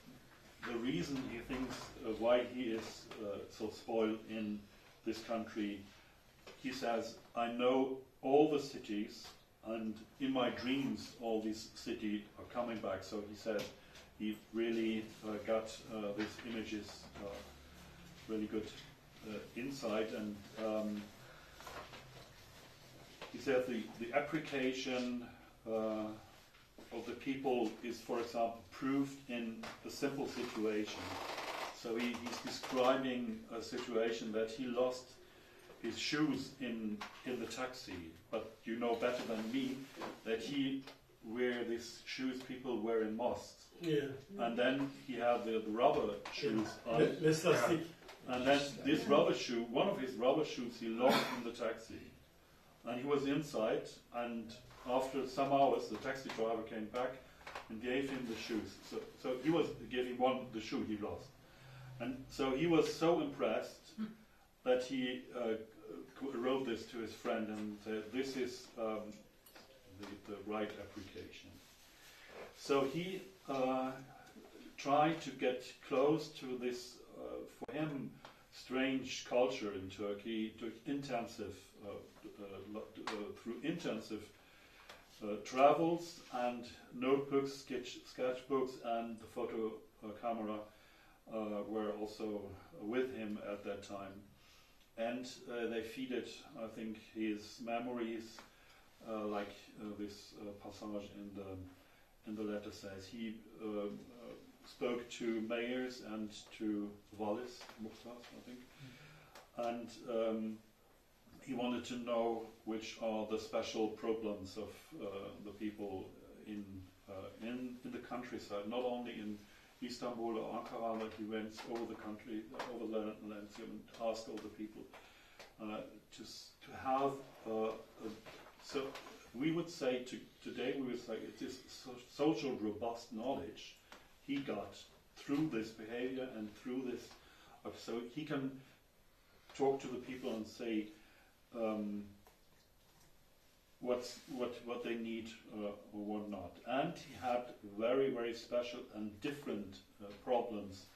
D: the reason he thinks why he is so spoiled in this country. He says, I know all the cities, and in my dreams all these cities are coming back. So he said he really got these images really good insight, and he said the application of the people is, for example, proved in a simple situation. So he's describing a situation that he lost his shoes in the taxi, but you know better than me that he wear these shoes people wear in mosques.
C: Yeah.
D: And then he had the rubber shoes on.
C: Plastic.
D: And then this rubber shoe, one of his rubber shoes he lost in the taxi. And he was inside, and after some hours the taxi driver came back and gave him the shoes. So he was giving the shoe he lost. And so he was so impressed that he wrote this to his friend and said, this is the right application. So he tried to get close to this, for him, strange culture in Turkey, through intensive travels and notebooks, sketchbooks, and the photo camera were also with him at that time. And they feeded, I think, his memories, like this passage in the letter says. He spoke to mayors and to Wallis, Mukhtas, I think, and he wanted to know which are the special problems of the people in the countryside, not only in Istanbul or Ankara, but he went over the country, over the lands, and asked all the people to have. So we would say today we would say it is social robust knowledge he got through this behavior and through this. So he can talk to the people and say what they need or what not. And he had very, very special and different problems.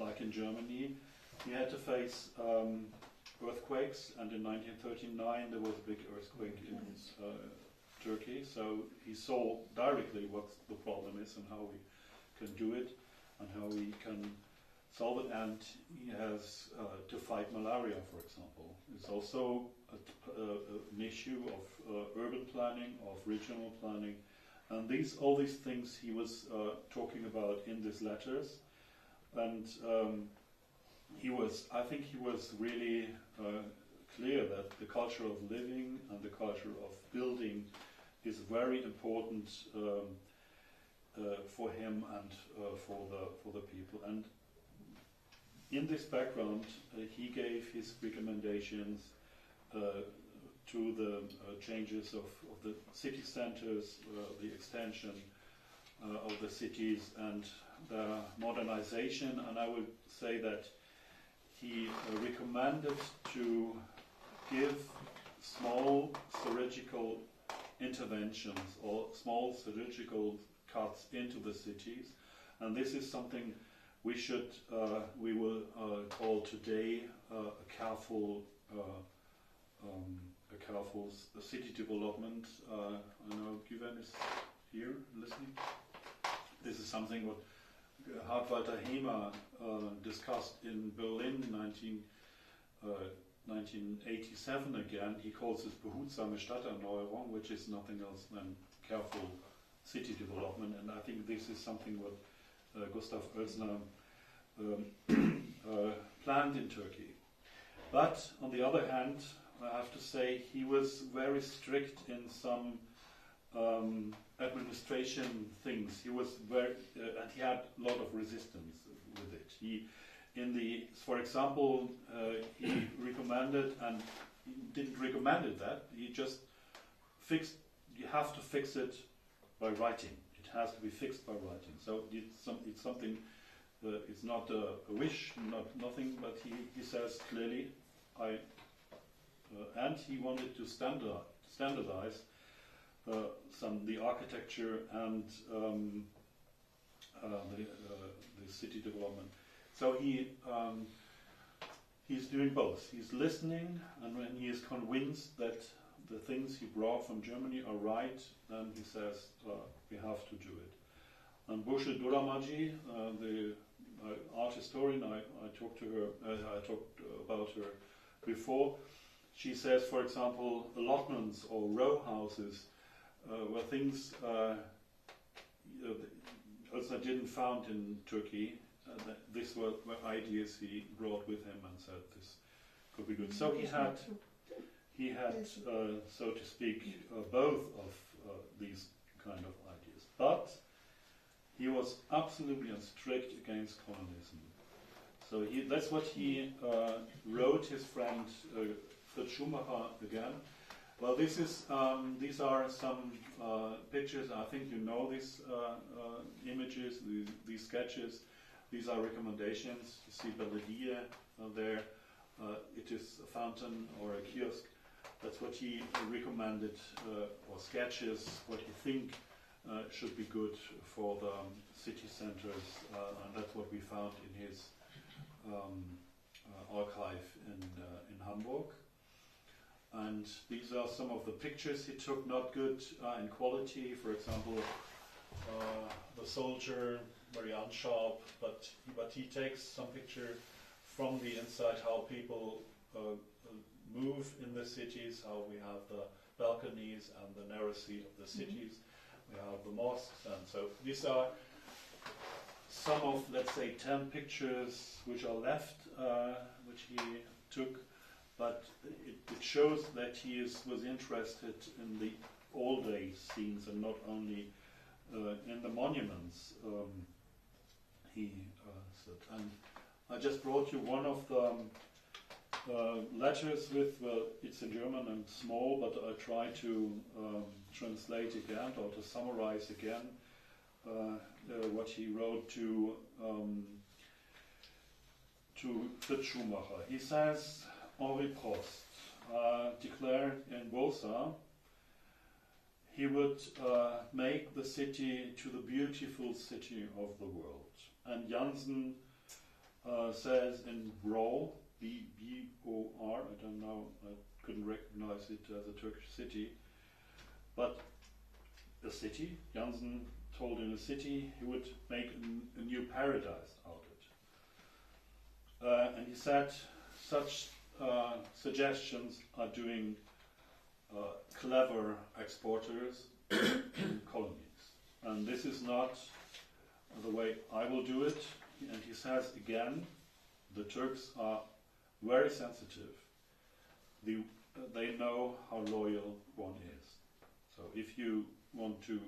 D: Like in Germany, he had to face earthquakes, and in 1939 there was a big earthquake in Turkey. So he saw directly what the problem is and how we can do it and how we can solve it. And he has to fight malaria, for example. It's also an issue of urban planning, of regional planning, and all these things he was talking about in these letters. And I think he was really clear that the culture of living and the culture of building is very important for him and for the people. And in this background, he gave his recommendations to the changes of the city centers, the extension of the cities and the modernization. And I would say that he recommended to give small surgical interventions or small surgical cuts into the cities. And this is something we will call today a careful city development. I know Güven is here listening. This is something what Hartwalter Hemer discussed in Berlin 1987 again. He calls this behutsame Stadterneuerung, which is nothing else than careful city development, and I think this is something what Gustav Oelsner planned in Turkey. But on the other hand, I have to say he was very strict in some administration things. He was very, and he had a lot of resistance with it. For example, he recommended, and he didn't recommend it that, he just fixed, you have to fix it by writing. It has to be fixed by writing. So it's something, it's not a wish, nothing, but he says clearly, and he wanted to standardize the architecture and the city development. So he's doing both. He's listening, and when he is convinced that the things he brought from Germany are right, then he says we have to do it. And Burcu Duramaci, the art historian, I talked to her. I talked about her before. She says, for example, allotments or row houses were things also didn't found in Turkey. These were ideas he brought with him and said this could be good. So he had, so to speak, both of these kind of ideas. But he was absolutely strict against communism. So that's what he wrote his friend Fritz Schumacher again. Well, these are some pictures. I think you know these images, these sketches. These are recommendations. You see Belvedere there. It is a fountain or a kiosk. That's what he recommended, or sketches, what he think should be good for the city centers. And that's what we found in his archive in Hamburg. And these are some of the pictures he took, not good in quality. For example, the soldier, very unsharp, but he takes some picture from the inside, how people move in the cities, how we have the balconies and the narrow-sea of the cities. We have the mosques, and so these are some of, let's say, 10 pictures which are left, which he took. But it shows that he was interested in the all-day scenes and not only in the monuments. He said, and I just brought you one of the letters with, well, it's in German and small, but I try to translate again or to summarize again what he wrote to Fritz Schumacher. He says, Henri Prost declared in Bursa he would make the city to the beautiful city of the world. And Janssen says in Bro, B-O-R, I don't know, I couldn't recognize it as a Turkish city, but a city, Janssen told in a city he would make a new paradise out of it. And he said such suggestions are doing clever exporters in colonies. And this is not the way I will do it. And he says again, the Turks are very sensitive. They know how loyal one is. So if you want to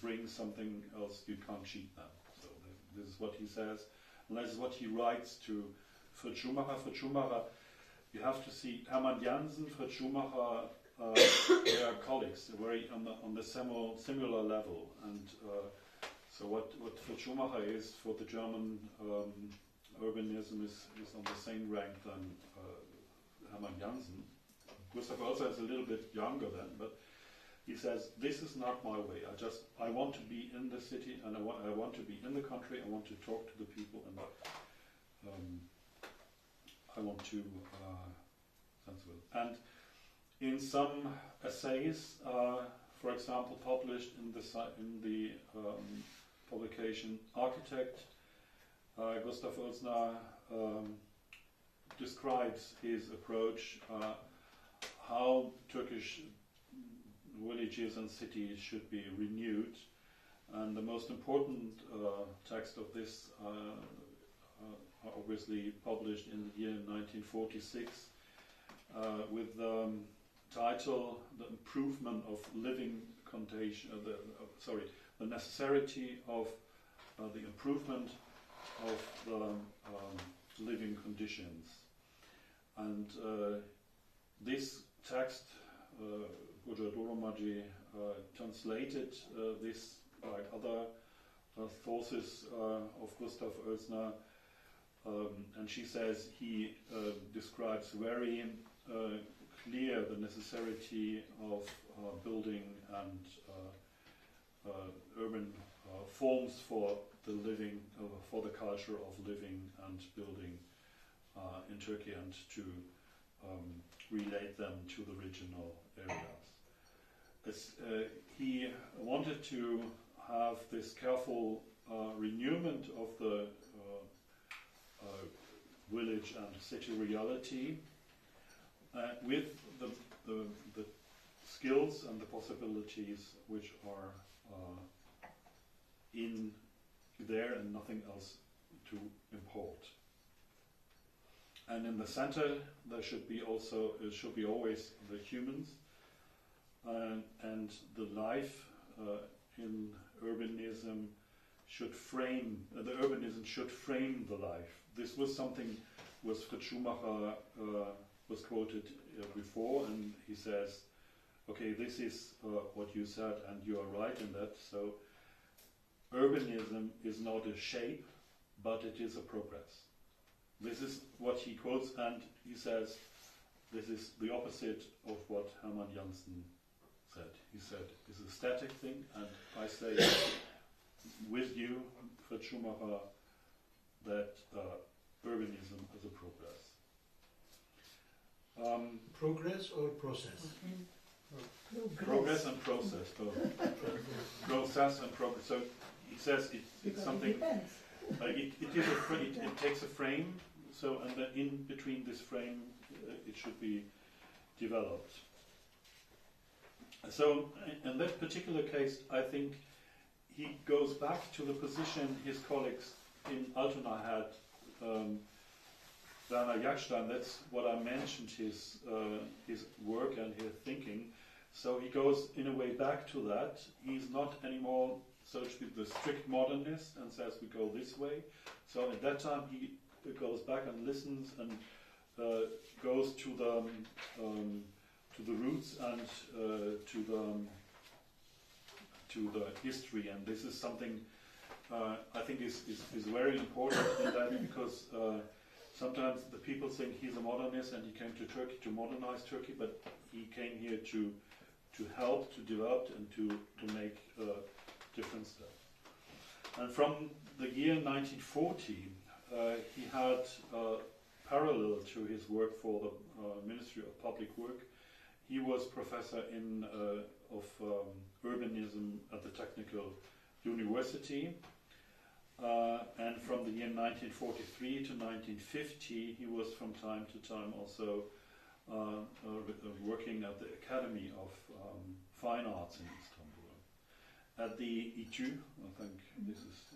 D: bring something else, you can't cheat them. So this is what he says. And this is what he writes to Fritz Schumacher. Fritz Schumacher, you have to see Hermann Janssen, Fritz Schumacher, they are colleagues. They're very on the similar level. And so what Fritz Schumacher is for the German urbanism is on the same rank than Hermann Janssen. Gustav Oelsner is a little bit younger then, but he says, this is not my way. I want to be in the city, and I want to be in the country. I want to talk to the people, and I want to sensible. And in some essays, for example, published in the publication, architect Gustav Oelsner describes his approach, how Turkish villages and cities should be renewed. And the most important text of this obviously published in the year 1946 with the title "The Improvement of Living Condition." The necessity of the improvement of the living conditions. And this text, Bodrum translated this like other sources of Gustav Oelsner, and she says he describes very clear the necessity of building and urban forms for the living, for the culture of living and building in Turkey, and to relate them to the regional areas. He wanted to have this careful renewal of the village and city reality with the skills and the possibilities which are in there and nothing else to import. And in the center there should be also, it should be always the humans, and the life in urbanism should frame, the urbanism should frame the life. This was something was Fritz Schumacher was quoted before, and he says, okay, this is what you said and you are right in that. So urbanism is not a shape, but it is a progress. This is what he quotes, and he says this is the opposite of what Hermann Janssen said. He said it's a static thing, and I say with you, Fritz Schumacher, that urbanism is a progress.
C: Progress or process?
D: Progress and process, both. Process and progress. So he says it's something. It takes a frame. So, and then in between this frame, it should be developed. So, in that particular case, I think he goes back to the position his colleagues in Altona had. Werner Jagstein, that's what I mentioned, his work and his thinking. So he goes in a way back to that. He's not anymore, so to speak, the strict modernist and says we go this way. So at that time he goes back and listens and goes to the roots and to the history. And this is something I think is very important in that, because sometimes the people think he's a modernist and he came to Turkey to modernize Turkey, but he came here to help, to develop, and to make different stuff. And from the year 1940, he had, parallel to his work for the Ministry of Public Work, he was professor of urbanism at the Technical University. And from the year 1943 to 1950, he was from time to time also working at the Academy of Fine Arts in Istanbul. At the ITÜ, I think this is,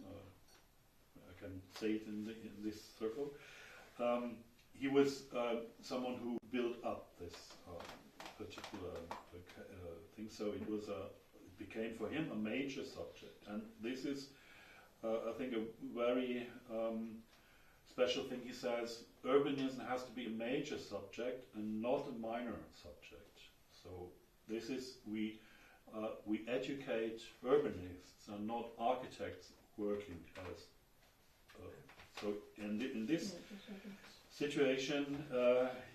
D: I can say it in this circle, he was someone who built up this particular thing, so it became for him a major subject. And this is, I think, a very special thing. He says urbanism has to be a major subject and not a minor subject. So this is, we educate urbanists and not architects working as. So in this situation,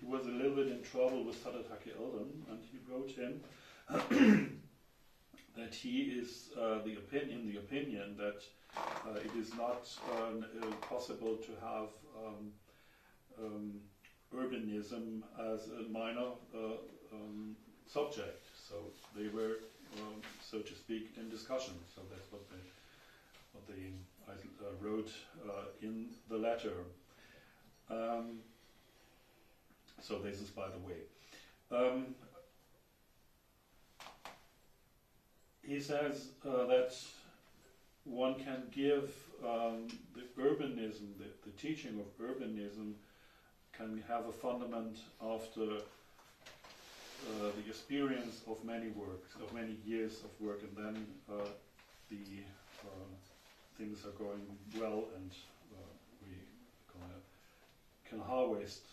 D: he was a little bit in trouble with Sadat Haki Elden, and he wrote him that he is the opinion that it is not possible to have urbanism as a minor subject. So they were, so to speak, in discussion. So that's I wrote in the letter. So this is by the way. He says that one can give the urbanism, the teaching of urbanism, can have a fundament after the experience of many works, of many years of work, and then the things are going well, and we can harvest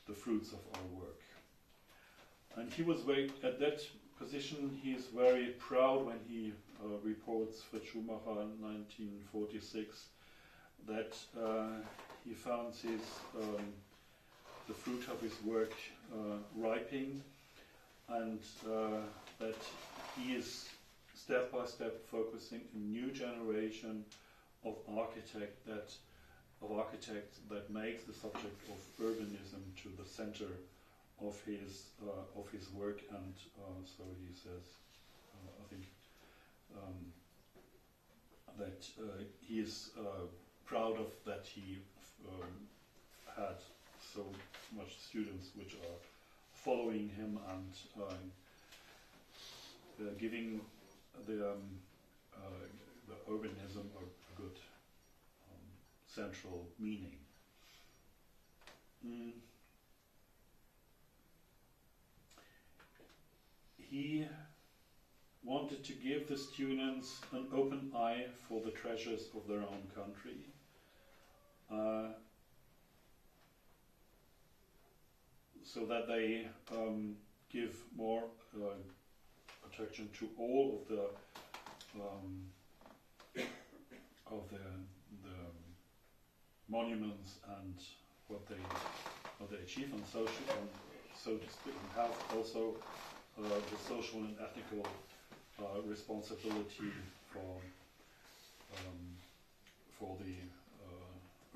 D: the fruits of our work. And he was at that position. He is very proud when he reports for Schumacher in 1946 that he found the fruit of his work ripening, and that he is step by step focusing a new generation of architects that makes the subject of urbanism to the center of his work. And so he says, I think that he is proud of that he had so much students which are following him and giving the urbanism a good central meaning. He wanted to give the students an open eye for the treasures of their own country. So that they give more attraction to all of the monuments and what they achieve on social, so to speak, and have also the social and ethical responsibility for the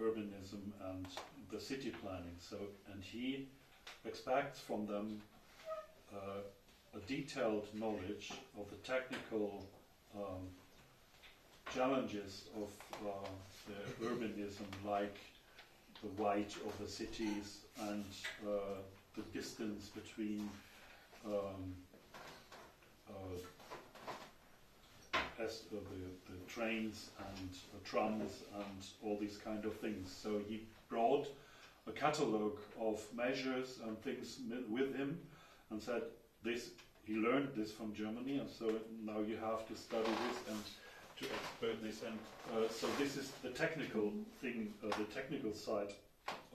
D: urbanism and the city planning. So, and he expects from them a detailed knowledge of the technical challenges of the urbanism, like the weight of the cities and the distance between the trains and trams and all these kind of things. So he brought a catalogue of measures and things with him and said, this, he learned this from Germany, and so now you have to study this and to expert this. And so this is the technical thing, the technical side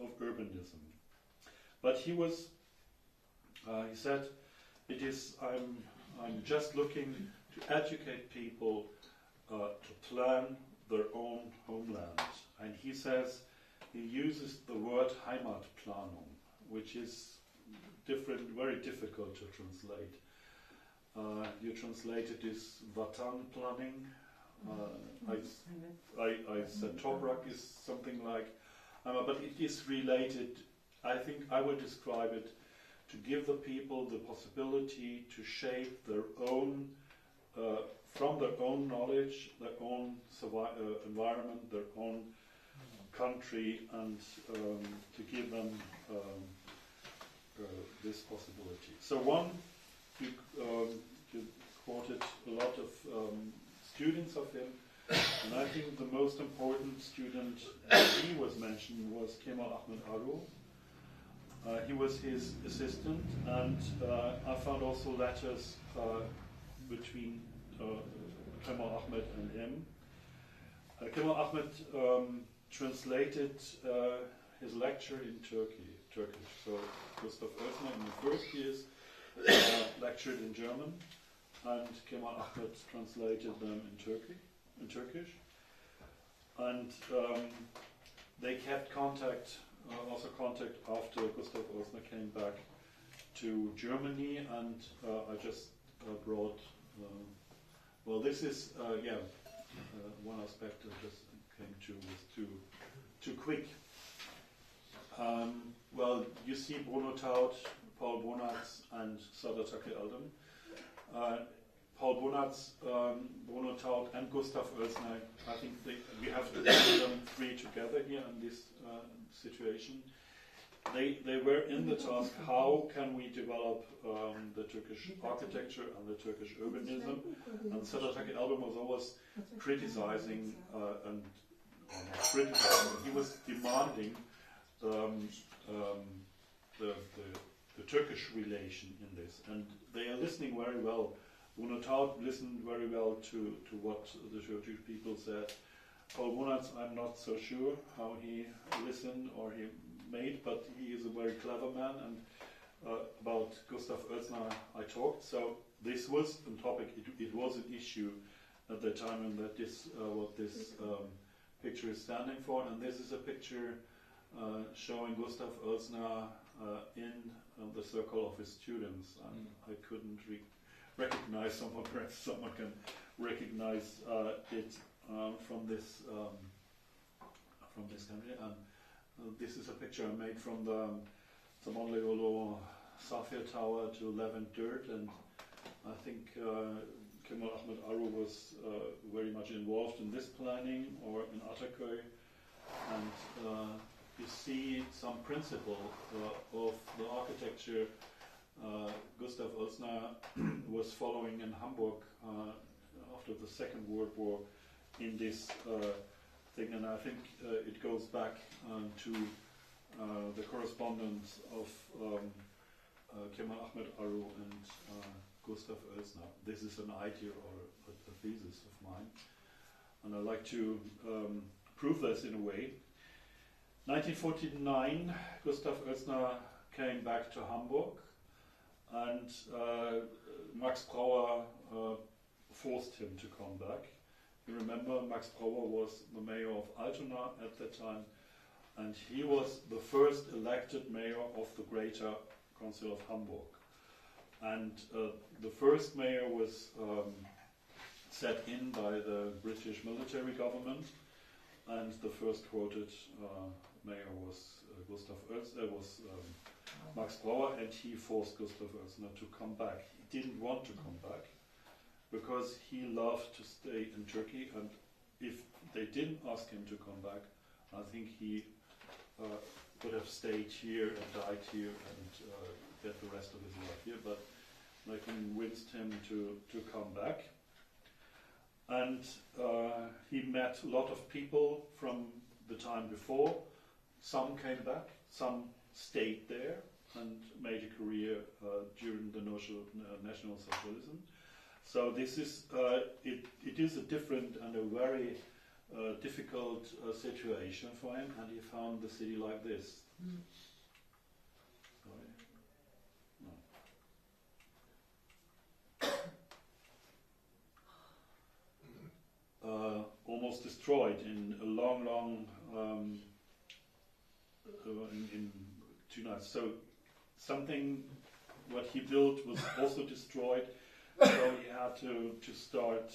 D: of urbanism. But he was, he said, it is, I'm just looking to educate people to plan their own homeland. And he says, he uses the word Heimatplanung, which is different, very difficult to translate. You translated this Vatan planning. I said Toprak is something like, but it is related. I think I would describe it to give the people the possibility to shape their own, from their own knowledge, their own environment, their own country, and to give them this possibility. So one, you quoted a lot of students of him, and I think the most important student he was mentioned was Kemal Ahmed Aru. He was his assistant, and I found also letters between Kemal Ahmed and him. Kemal Ahmed translated his lecture in Turkish. So Gustav Oelsner in the first years lectured in German, and Kemal Ahmed translated them in Turkish. And they kept contact, also contact after Gustav Oelsner came back to Germany, and I just brought, well, this is, one aspect I just came to was too quick. Well, you see Bruno Taut, Paul Bonatz, and Sadatake Aldem. Paul Bonatz, Bruno Taut, and Gustav Oelsner. I think we have to put them three together here in this situation. They were in the task, how can we develop the Turkish architecture and the Turkish urbanism? And Selahattin Album was always criticizing and criticizing. He was demanding the Turkish relation in this, and they are listening very well. Bruno Taut listened very well to what the Turkish people said. Paul Bonatz, I'm not so sure how he listened or he made, but he is a very clever man. And about Gustav Oelsner I talked, so this was a topic, it was an issue at the time, and that this what this picture is standing for. And this is a picture showing Gustav Oelsner in the circle of his students, and I couldn't recognize someone. Perhaps someone can recognize it from this country. And this is a picture I made from the Monleolo Sapphire Tower to Levant Dirt, and I think Kemal Ahmed Aru was very much involved in this planning, or in Ataköy, and you see some principle of the architecture Gustav Oelsner was following in Hamburg after the Second World War in this thing, and I think it goes back to the correspondence of Kemal Ahmed Aru and Gustav Oelsner. This is an idea or a thesis of mine, and I like to prove this in a way. 1949, Gustav Oelsner came back to Hamburg, and Max Brauer forced him to come back. You remember, Max Brauer was the mayor of Altona at that time, and he was the first elected mayor of the Greater Council of Hamburg. And the first mayor was set in by the British military government, and the first quoted mayor was Gustav Oelsner, was Max Brauer, and he forced Gustav Oelsner to come back. He didn't want to come back because he loved to stay in Turkey, and if they didn't ask him to come back, I think he would have stayed here and died here and get the rest of his life here, but they convinced him to come back. And he met a lot of people from the time before. Some came back, some stayed there and made a career during the National Socialism. So this is it is a different and a very difficult situation for him, and he found the city like this. Sorry. No. Almost destroyed in a long in 2 nights. So something what he built was also destroyed. So he had to start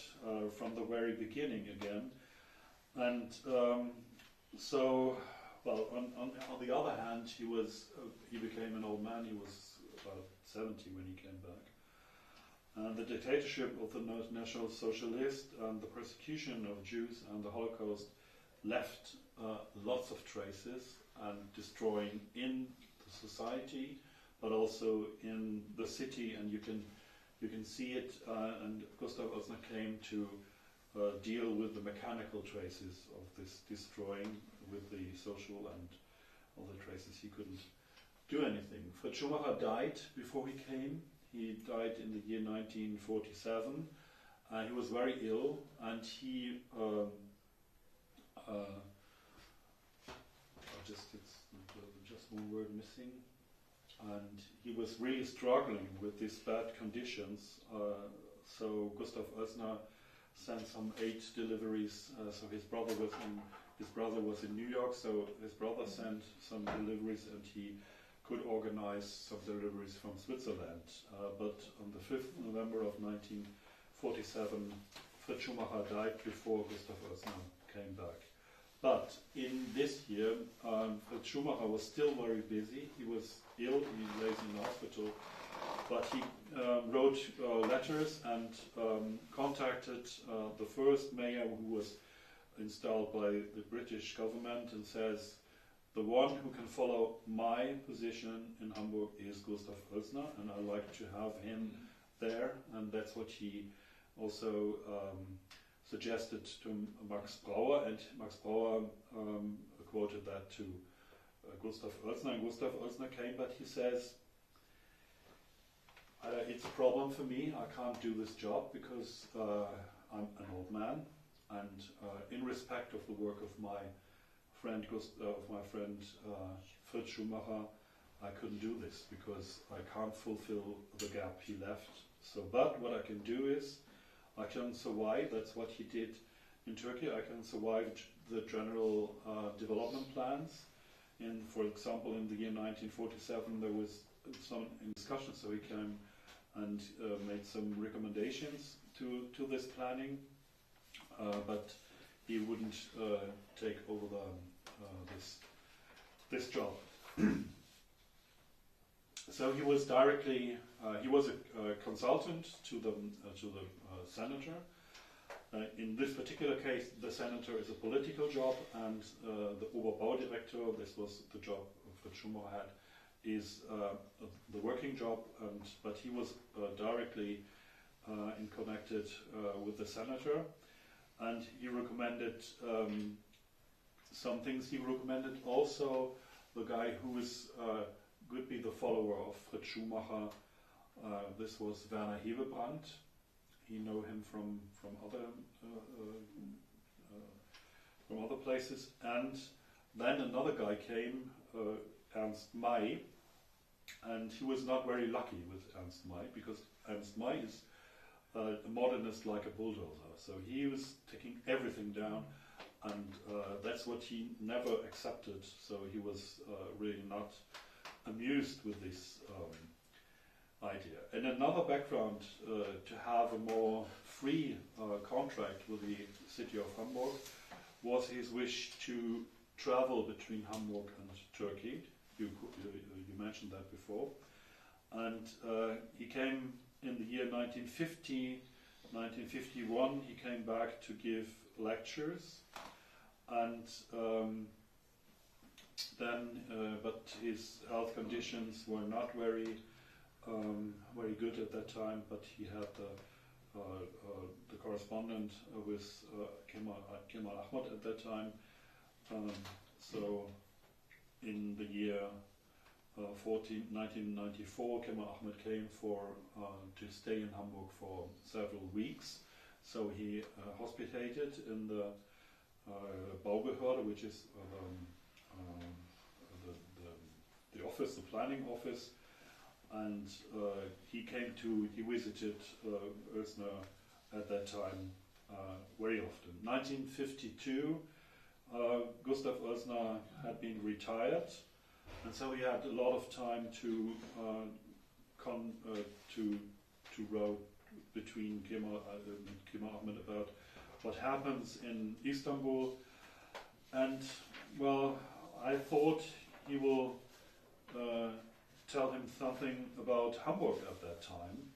D: from the very beginning again. And so, well, on the other hand, he became an old man. He was about 70 when he came back. And the dictatorship of the National Socialist and the persecution of Jews and the Holocaust left lots of traces and destroying in the society, but also in the city, and you can see it. And Gustav Oelsner came to deal with the mechanical traces of this destroying with the social and all the traces. He couldn't do anything. Fritz Schumacher died before he came. He died in the year 1947. He was very ill, and he just one word missing. And he was really struggling with these bad conditions. So Gustav Oelsner sent some 8 deliveries. So his brother was in New York. So his brother sent some deliveries, and he could organize some deliveries from Switzerland. But on the 5th November of 1947, Fritz Schumacher died before Gustav Oelsner came back. But in this year, Fritz Schumacher was still very busy. He was ill, he lays in the hospital, but he wrote letters and contacted the first mayor who was installed by the British government and says, the one who can follow my position in Hamburg is Gustav Oelsner, and I like to have him there, and that's what he also suggested to Max Brauer, and Max Brauer quoted that to Gustav Oelsner, and Gustav Oelsner came, but he says, it's a problem for me, I can't do this job because I'm an old man, and in respect of the work of my friend Fritz Schumacher, I couldn't do this because I can't fulfill the gap he left. So, but what I can do is, I can survive, that's what he did in Turkey, I can survive the general development plans. For example, in the year 1947 there was some discussion, so he came and made some recommendations to this planning, but he wouldn't take over this job. So he was directly he was a consultant to the senator. In this particular case, the senator is a political job, and the Oberbaudirektor, this was the job Fritz Schumacher had, is the working job, but he was directly connected with the senator, and he recommended some things. He recommended also the guy who would be the follower of Fritz Schumacher. This was Werner Hebebrand. He know him from other places, and then another guy came, Ernst May, and he was not very lucky with Ernst May, because Ernst May is a modernist like a bulldozer. So he was taking everything down, and that's what he never accepted. So he was really not amused with this idea. And another background to have a more free contract with the city of Hamburg was his wish to travel between Hamburg and Turkey. You mentioned that before. And he came in the year 1950, 1951, he came back to give lectures, and but his health conditions were not very good at that time. But he had the correspondent with Kemal Ahmad at that time. So in the year 1994, Kemal Ahmed came to stay in Hamburg for several weeks. So he hospitated in the Baubehörde, which is the office, the planning office, and he visited Oelsner at that time very often. 1952, Gustav Oelsner had been retired, and so he had a lot of time to write between Kemal Ahmed about what happens in Istanbul. And well, I thought he will tell him something about Hamburg at that time,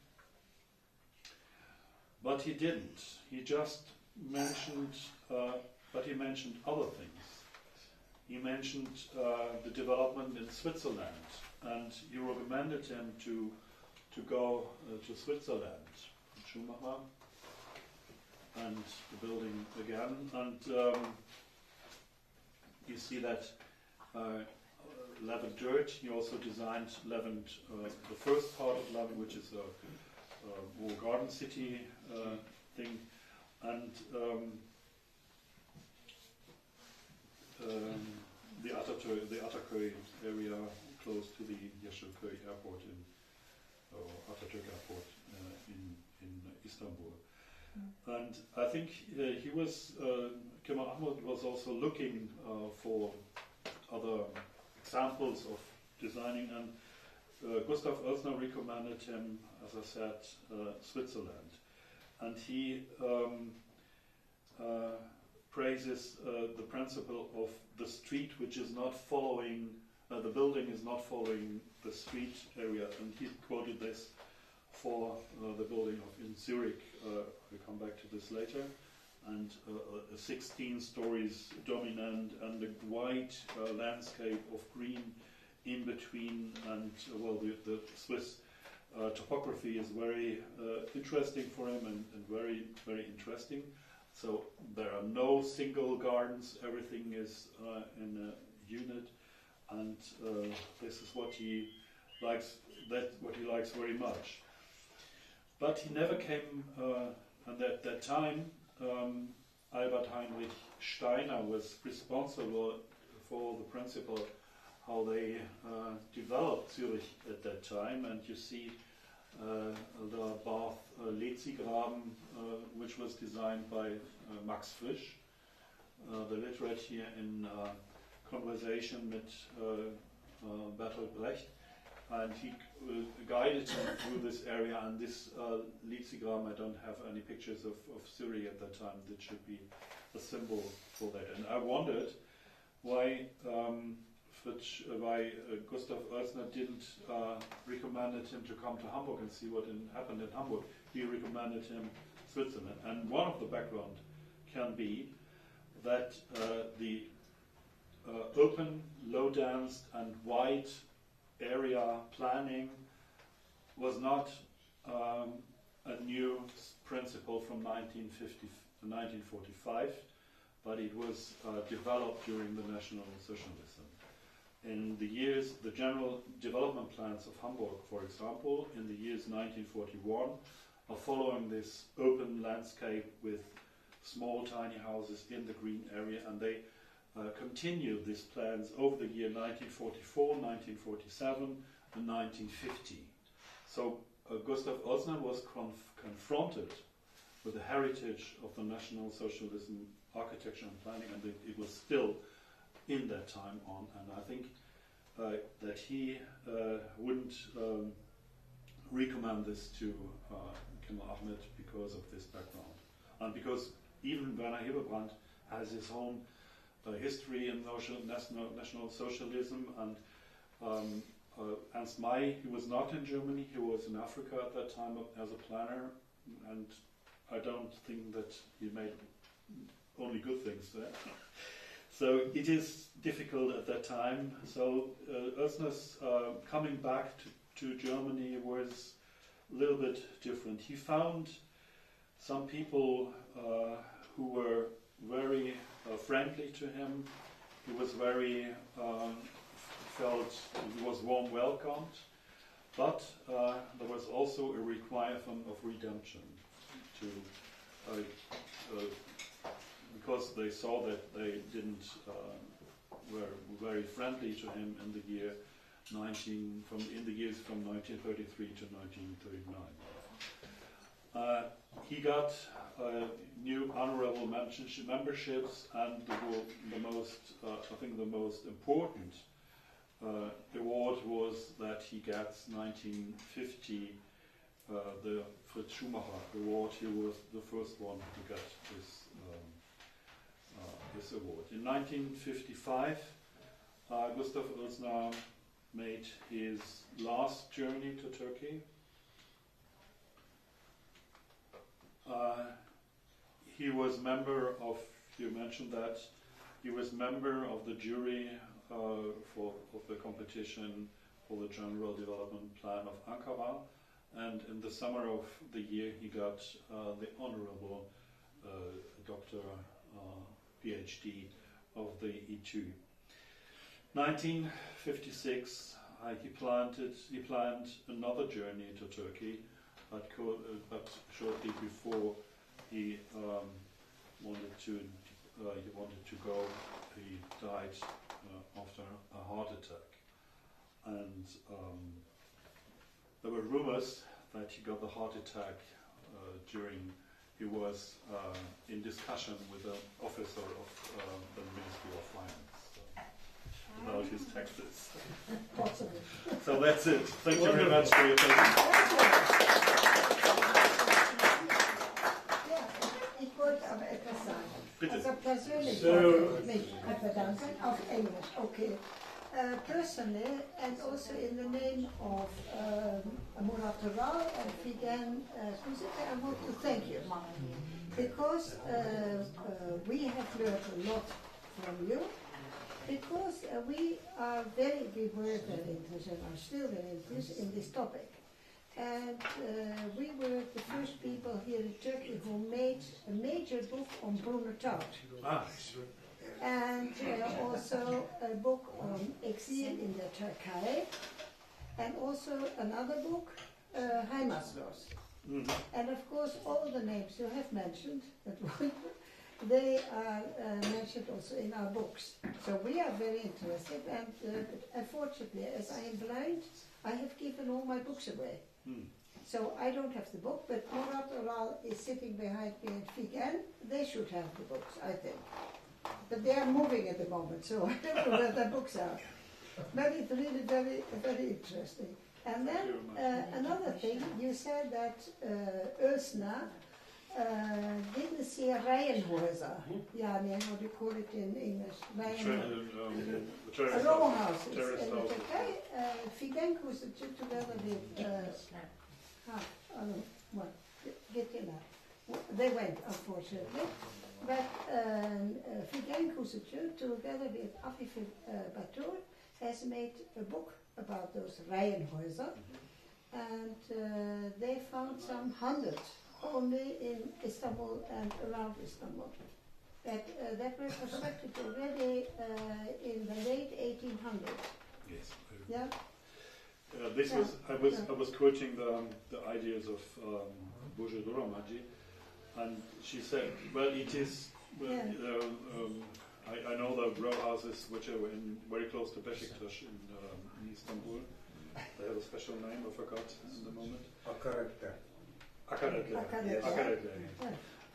D: but he didn't. He just mentioned, but he mentioned other things. He mentioned the development in Switzerland, and he recommended him to go to Switzerland, Schumacher, and the building again. And you see that Levin Dirt. He also designed Levin, the first part of Levin, which is a more garden city thing, and the Ataköy area close to the Yeşilköy airport Atatürk airport in Istanbul. And I think he was Kemal Ahmed was also looking for other examples of designing, and Gustav Oelsner recommended him, as I said, Switzerland, and he praises the principle of the street which is not following the building is not following the street area, and he quoted this for the building in Zurich. We'll come back to this later. And 16 stories dominant, and a wide landscape of green in between, and the Swiss topography is very interesting for him, and very, very interesting. So there are no single gardens, everything is in a unit, and this is what he likes, what he likes very much. But he never came, and at that time, Albert Heinrich Steiner was responsible for the principle how they developed Zurich at that time, and you see the Bath Lezigraben, which was designed by Max Frisch, the literate here in conversation with Bertolt Brecht, and he guided him through this area. And this Lezigraben, I don't have any pictures of Zurich at that time. That should be a symbol for that. And I wondered why Gustav Oelsner didn't recommended him to come to Hamburg and see what happened in Hamburg. He recommended him Switzerland. And one of the background can be that the open, low-danced and wide area planning was not a new principle from 1945, but it was developed during the National Socialism. In the years, the general development plans of Hamburg, for example, in the years 1941, are following this open landscape with small, tiny houses in the green area, and they continue these plans over the year 1944, 1947, and 1950. So Gustav Oelsner was confronted with the heritage of the National Socialism architecture and planning, and it was still in that time on. And I think that he wouldn't recommend this to Kemal Ahmed because of this background, and because even Werner Hebebrand has his own history in National Socialism, and Ernst May, he was not in Germany, he was in Africa at that time as a planner, and I don't think that he made only good things there. So it is difficult at that time. So Oelsner's coming back to Germany was a little bit different. He found some people who were very friendly to him. He was very felt he was warm welcomed, but there was also a requirement of redemption because they saw that they didn't were very friendly to him in the year in the years from 1933 to 1939. He got new honorable memberships, and the most, I think the most important award was that he gets 1950 the Fritz Schumacher award. He was the first one to get this award. In 1955, Gustav Oelsner made his last journey to Turkey. He was member of, you mentioned that, he was member of the jury of the competition for the General Development Plan of Ankara, and in the summer of the year he got the honorable doctor PhD of the E2. 1956, he planned another journey to Turkey, but shortly before he wanted to go, he died after a heart attack, and there were rumors that he got the heart attack during he was in discussion with an officer of the Ministry of Finance about his taxes.
E: Possible.
D: So that's it. Thank you very much for your attention.
E: Ja, ich wollte aber etwas sagen.
D: Bitte.
E: Also persönlich
C: So,
E: wollte ich mich bedanken, auf Englisch, okay. personally, and also in the name of Murat Ural and Figen Kuzite, I want to thank you. Because we have learned a lot from you. Because we were very interested, are still very interested in this topic. And we were the first people here in Turkey who made a major book on Brunner Taut. And also a book on exile in the Turkey. And also another book, Heimatlos. And of course all the names you have mentioned, they are mentioned also in our books. So we are very interested, and unfortunately, as I am blind, I have given all my books away. So I don't have the book, but Murat Ural is sitting behind me and Figen. They should have the books, I think. But they are moving at the moment, so I don't know where the books are. But it's really very, very interesting. And then another thing, you said that Oelsner didn't see a Reihenhäuser. Yeah, how do you call it in English? Row houses. Figen Kuzite together with they went, unfortunately. But Figen Kuzite together with Afif Batur has made a book about those Reihenhäuser, and they found some 100 only in Istanbul and around Istanbul. That were constructed already in the late 1800s.
D: Yes.
E: Yeah.
D: This was I was quoting the ideas of Bourgeois Maji, and she said, well, it is. Well, I know the row houses which are very close to Beşiktaş in Istanbul. They have a special name, I forgot in the moment.
A: Akaretler.
D: Akaretler.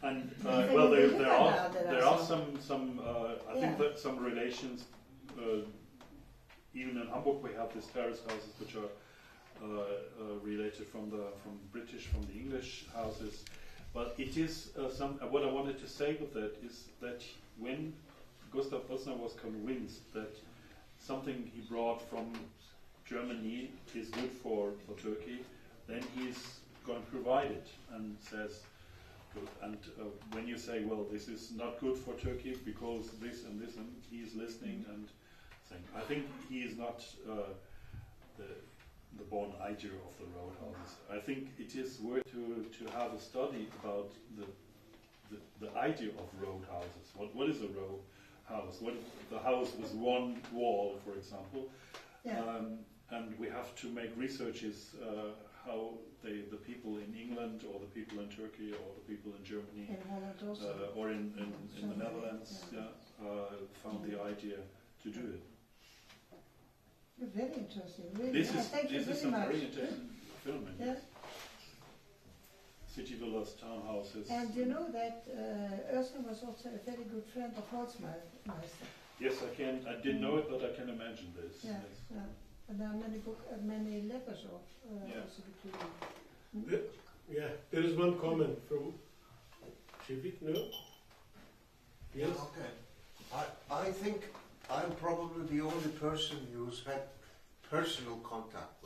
D: And well, there are some I think that some relations. Even in Hamburg, we have these terrace houses which are related from the English houses. But it is what I wanted to say with that is that when Gustav Oelsner was convinced that something he brought from Germany is good for Turkey, then he's going to provide it and says, good. And when you say, well, this is not good for Turkey because this and this, and he's listening and saying, I think he is not the born idea of the road houses. I think it is worth to have a study about the idea of road houses. What is a row house? What the house with one wall, for example, and we have to make researches how the people in England or the people in Turkey or the people in Germany or in the Netherlands found the idea to do it.
E: Very interesting. Really.
D: This is
E: very
D: a
E: much.
D: very interesting film. City villas, townhouses.
E: And you know that Oelsner was also a very good friend of Holzmeister.
D: Yes, I didn't know it, but I can imagine this.
E: Yeah,
D: yes.
E: yeah. And there are many letters of also between them.
C: There is one comment from Shivik, no? Yes?
A: Okay. I think I'm probably the only person who's had personal contact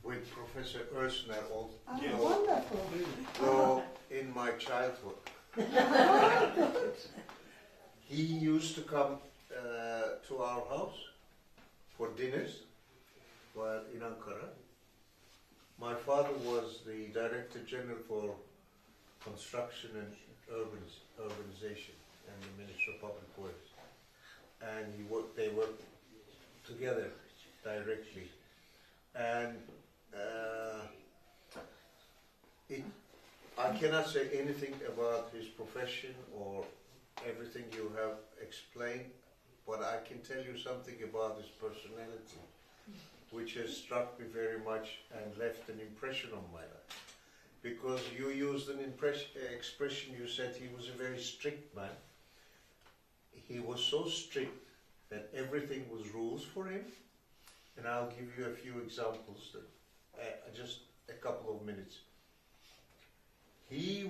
A: with Professor Oelsner
E: Wonderful.
A: though in my childhood. He used to come to our house for dinners while in Ankara. My father was the Director General for Construction and Urbanization and the Ministry of Public Works. And they worked together directly. And I cannot say anything about his profession or everything you have explained, but I can tell you something about his personality, which has struck me very much and left an impression on my life. Because you used an expression, you said he was a very strict man. He was so strict that everything was rules for him. And I'll give you a few examples, just a couple of minutes. He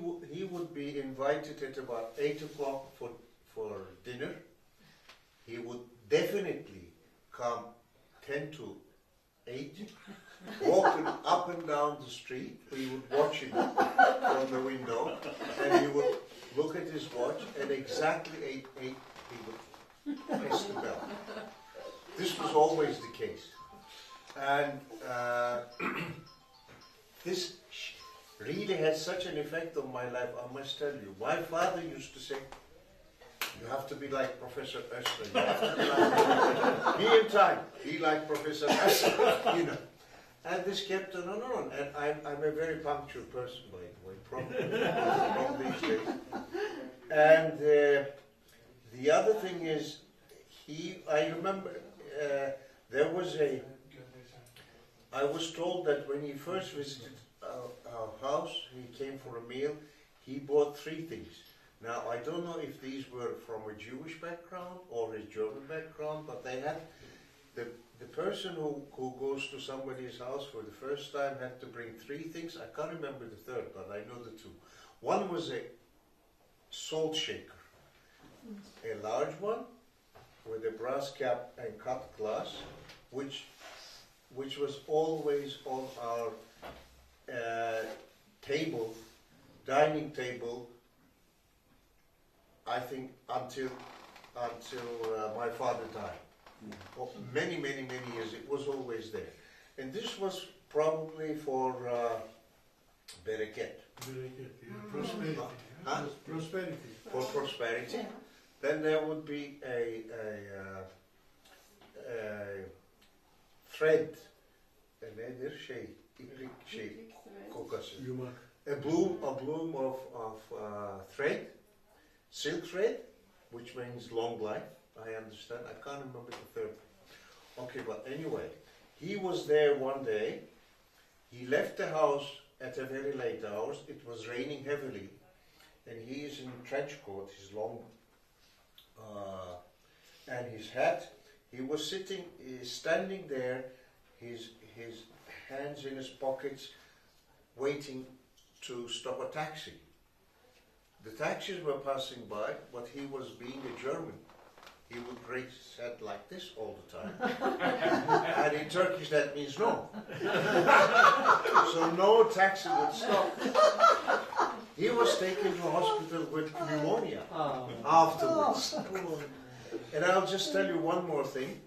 A: would be invited at about 8 o'clock for dinner. He would definitely come 10 to 8, walking up and down the street. We would watch him from the window, and he would look at his watch, and exactly 8, he would press the bell. This was always the case. And this really had such an effect on my life, I must tell you. My father used to say, you have to be like Professor Oelsner. You have to be like be in time. Be like Professor Oelsner, you know. And this kept on and on. And I'm a very punctual person, by the way, from these days. And the other thing is, I remember there was I was told that when he first visited our house, he came for a meal, he bought 3 things. Now, I don't know if these were from a Jewish background or a German background, but they had, the person who goes to somebody's house for the first time had to bring 3 things. I can't remember the third, but I know the 2. One was a salt shaker, a large one with a brass cap and cut glass, which was always on our table, dining table, I think until my father died. For many years, it was always there. And this was probably for bereket.
C: Prosperity.
A: Huh?
C: Prosperity.
A: For prosperity. Then there would be a thread, nedir iplik kokası.
C: Yumak.
A: A bloom of thread, silk thread, which means long life. I understand. I can't remember the third. Okay, but anyway, he was there one day. He left the house at a very late hours. It was raining heavily, and he is in trench coat, his long and his hat. He was standing there, his hands in his pockets, waiting to stop a taxi. The taxis were passing by, but he was being a German. He would raise his head like this all the time. And in Turkish that means no. So no taxi would stop. He was taken to hospital with pneumonia afterwards. And I'll just tell you one more thing.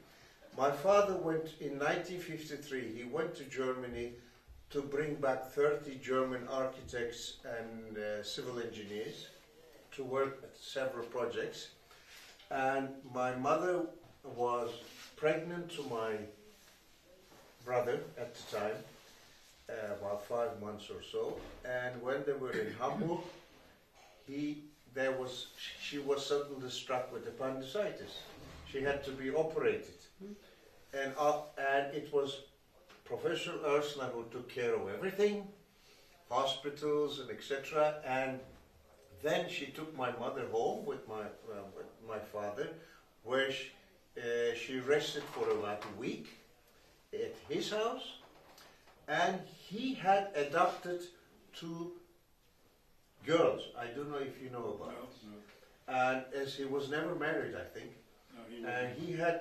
A: My father went in 1953, he went to Germany to bring back 30 German architects and civil engineers to work at several projects. And my mother was pregnant to my brother at the time, about 5 months or so. And when they were in Hamburg, she was suddenly struck with appendicitis. She had to be operated. And it was Professor Oelsner who took care of everything, hospitals and etc. And then she took my mother home with my father, where she rested for about a week at his house, and he had adopted 2 girls. I don't know if you know about it.
D: No.
A: And as he was never married, I think, and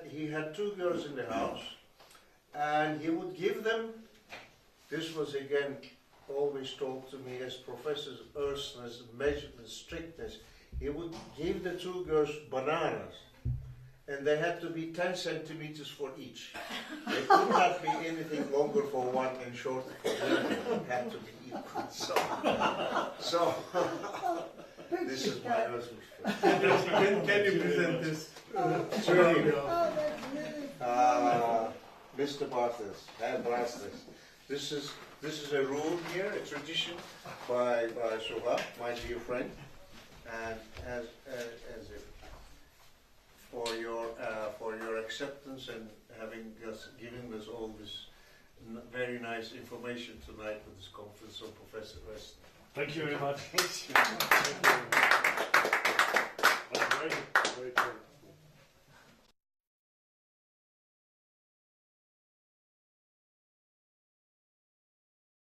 A: he had 2 girls in the house, and he would give them. This was again always told to me as Professor Oelsner's measurement strictness. He would give the 2 girls bananas, and they had to be 10 centimeters for each. They could not be anything longer for one and shorter for the other. It had to be equal. So this is my husband's friend.
C: Can you present this?
A: Mr. Bartels, Herr Bartels. This is a rule here, a tradition by Suha, my dear friend, and as for your acceptance and giving us all this very nice information tonight with this conference on Professor Oelsner.
F: Thank you very much.
C: Very good.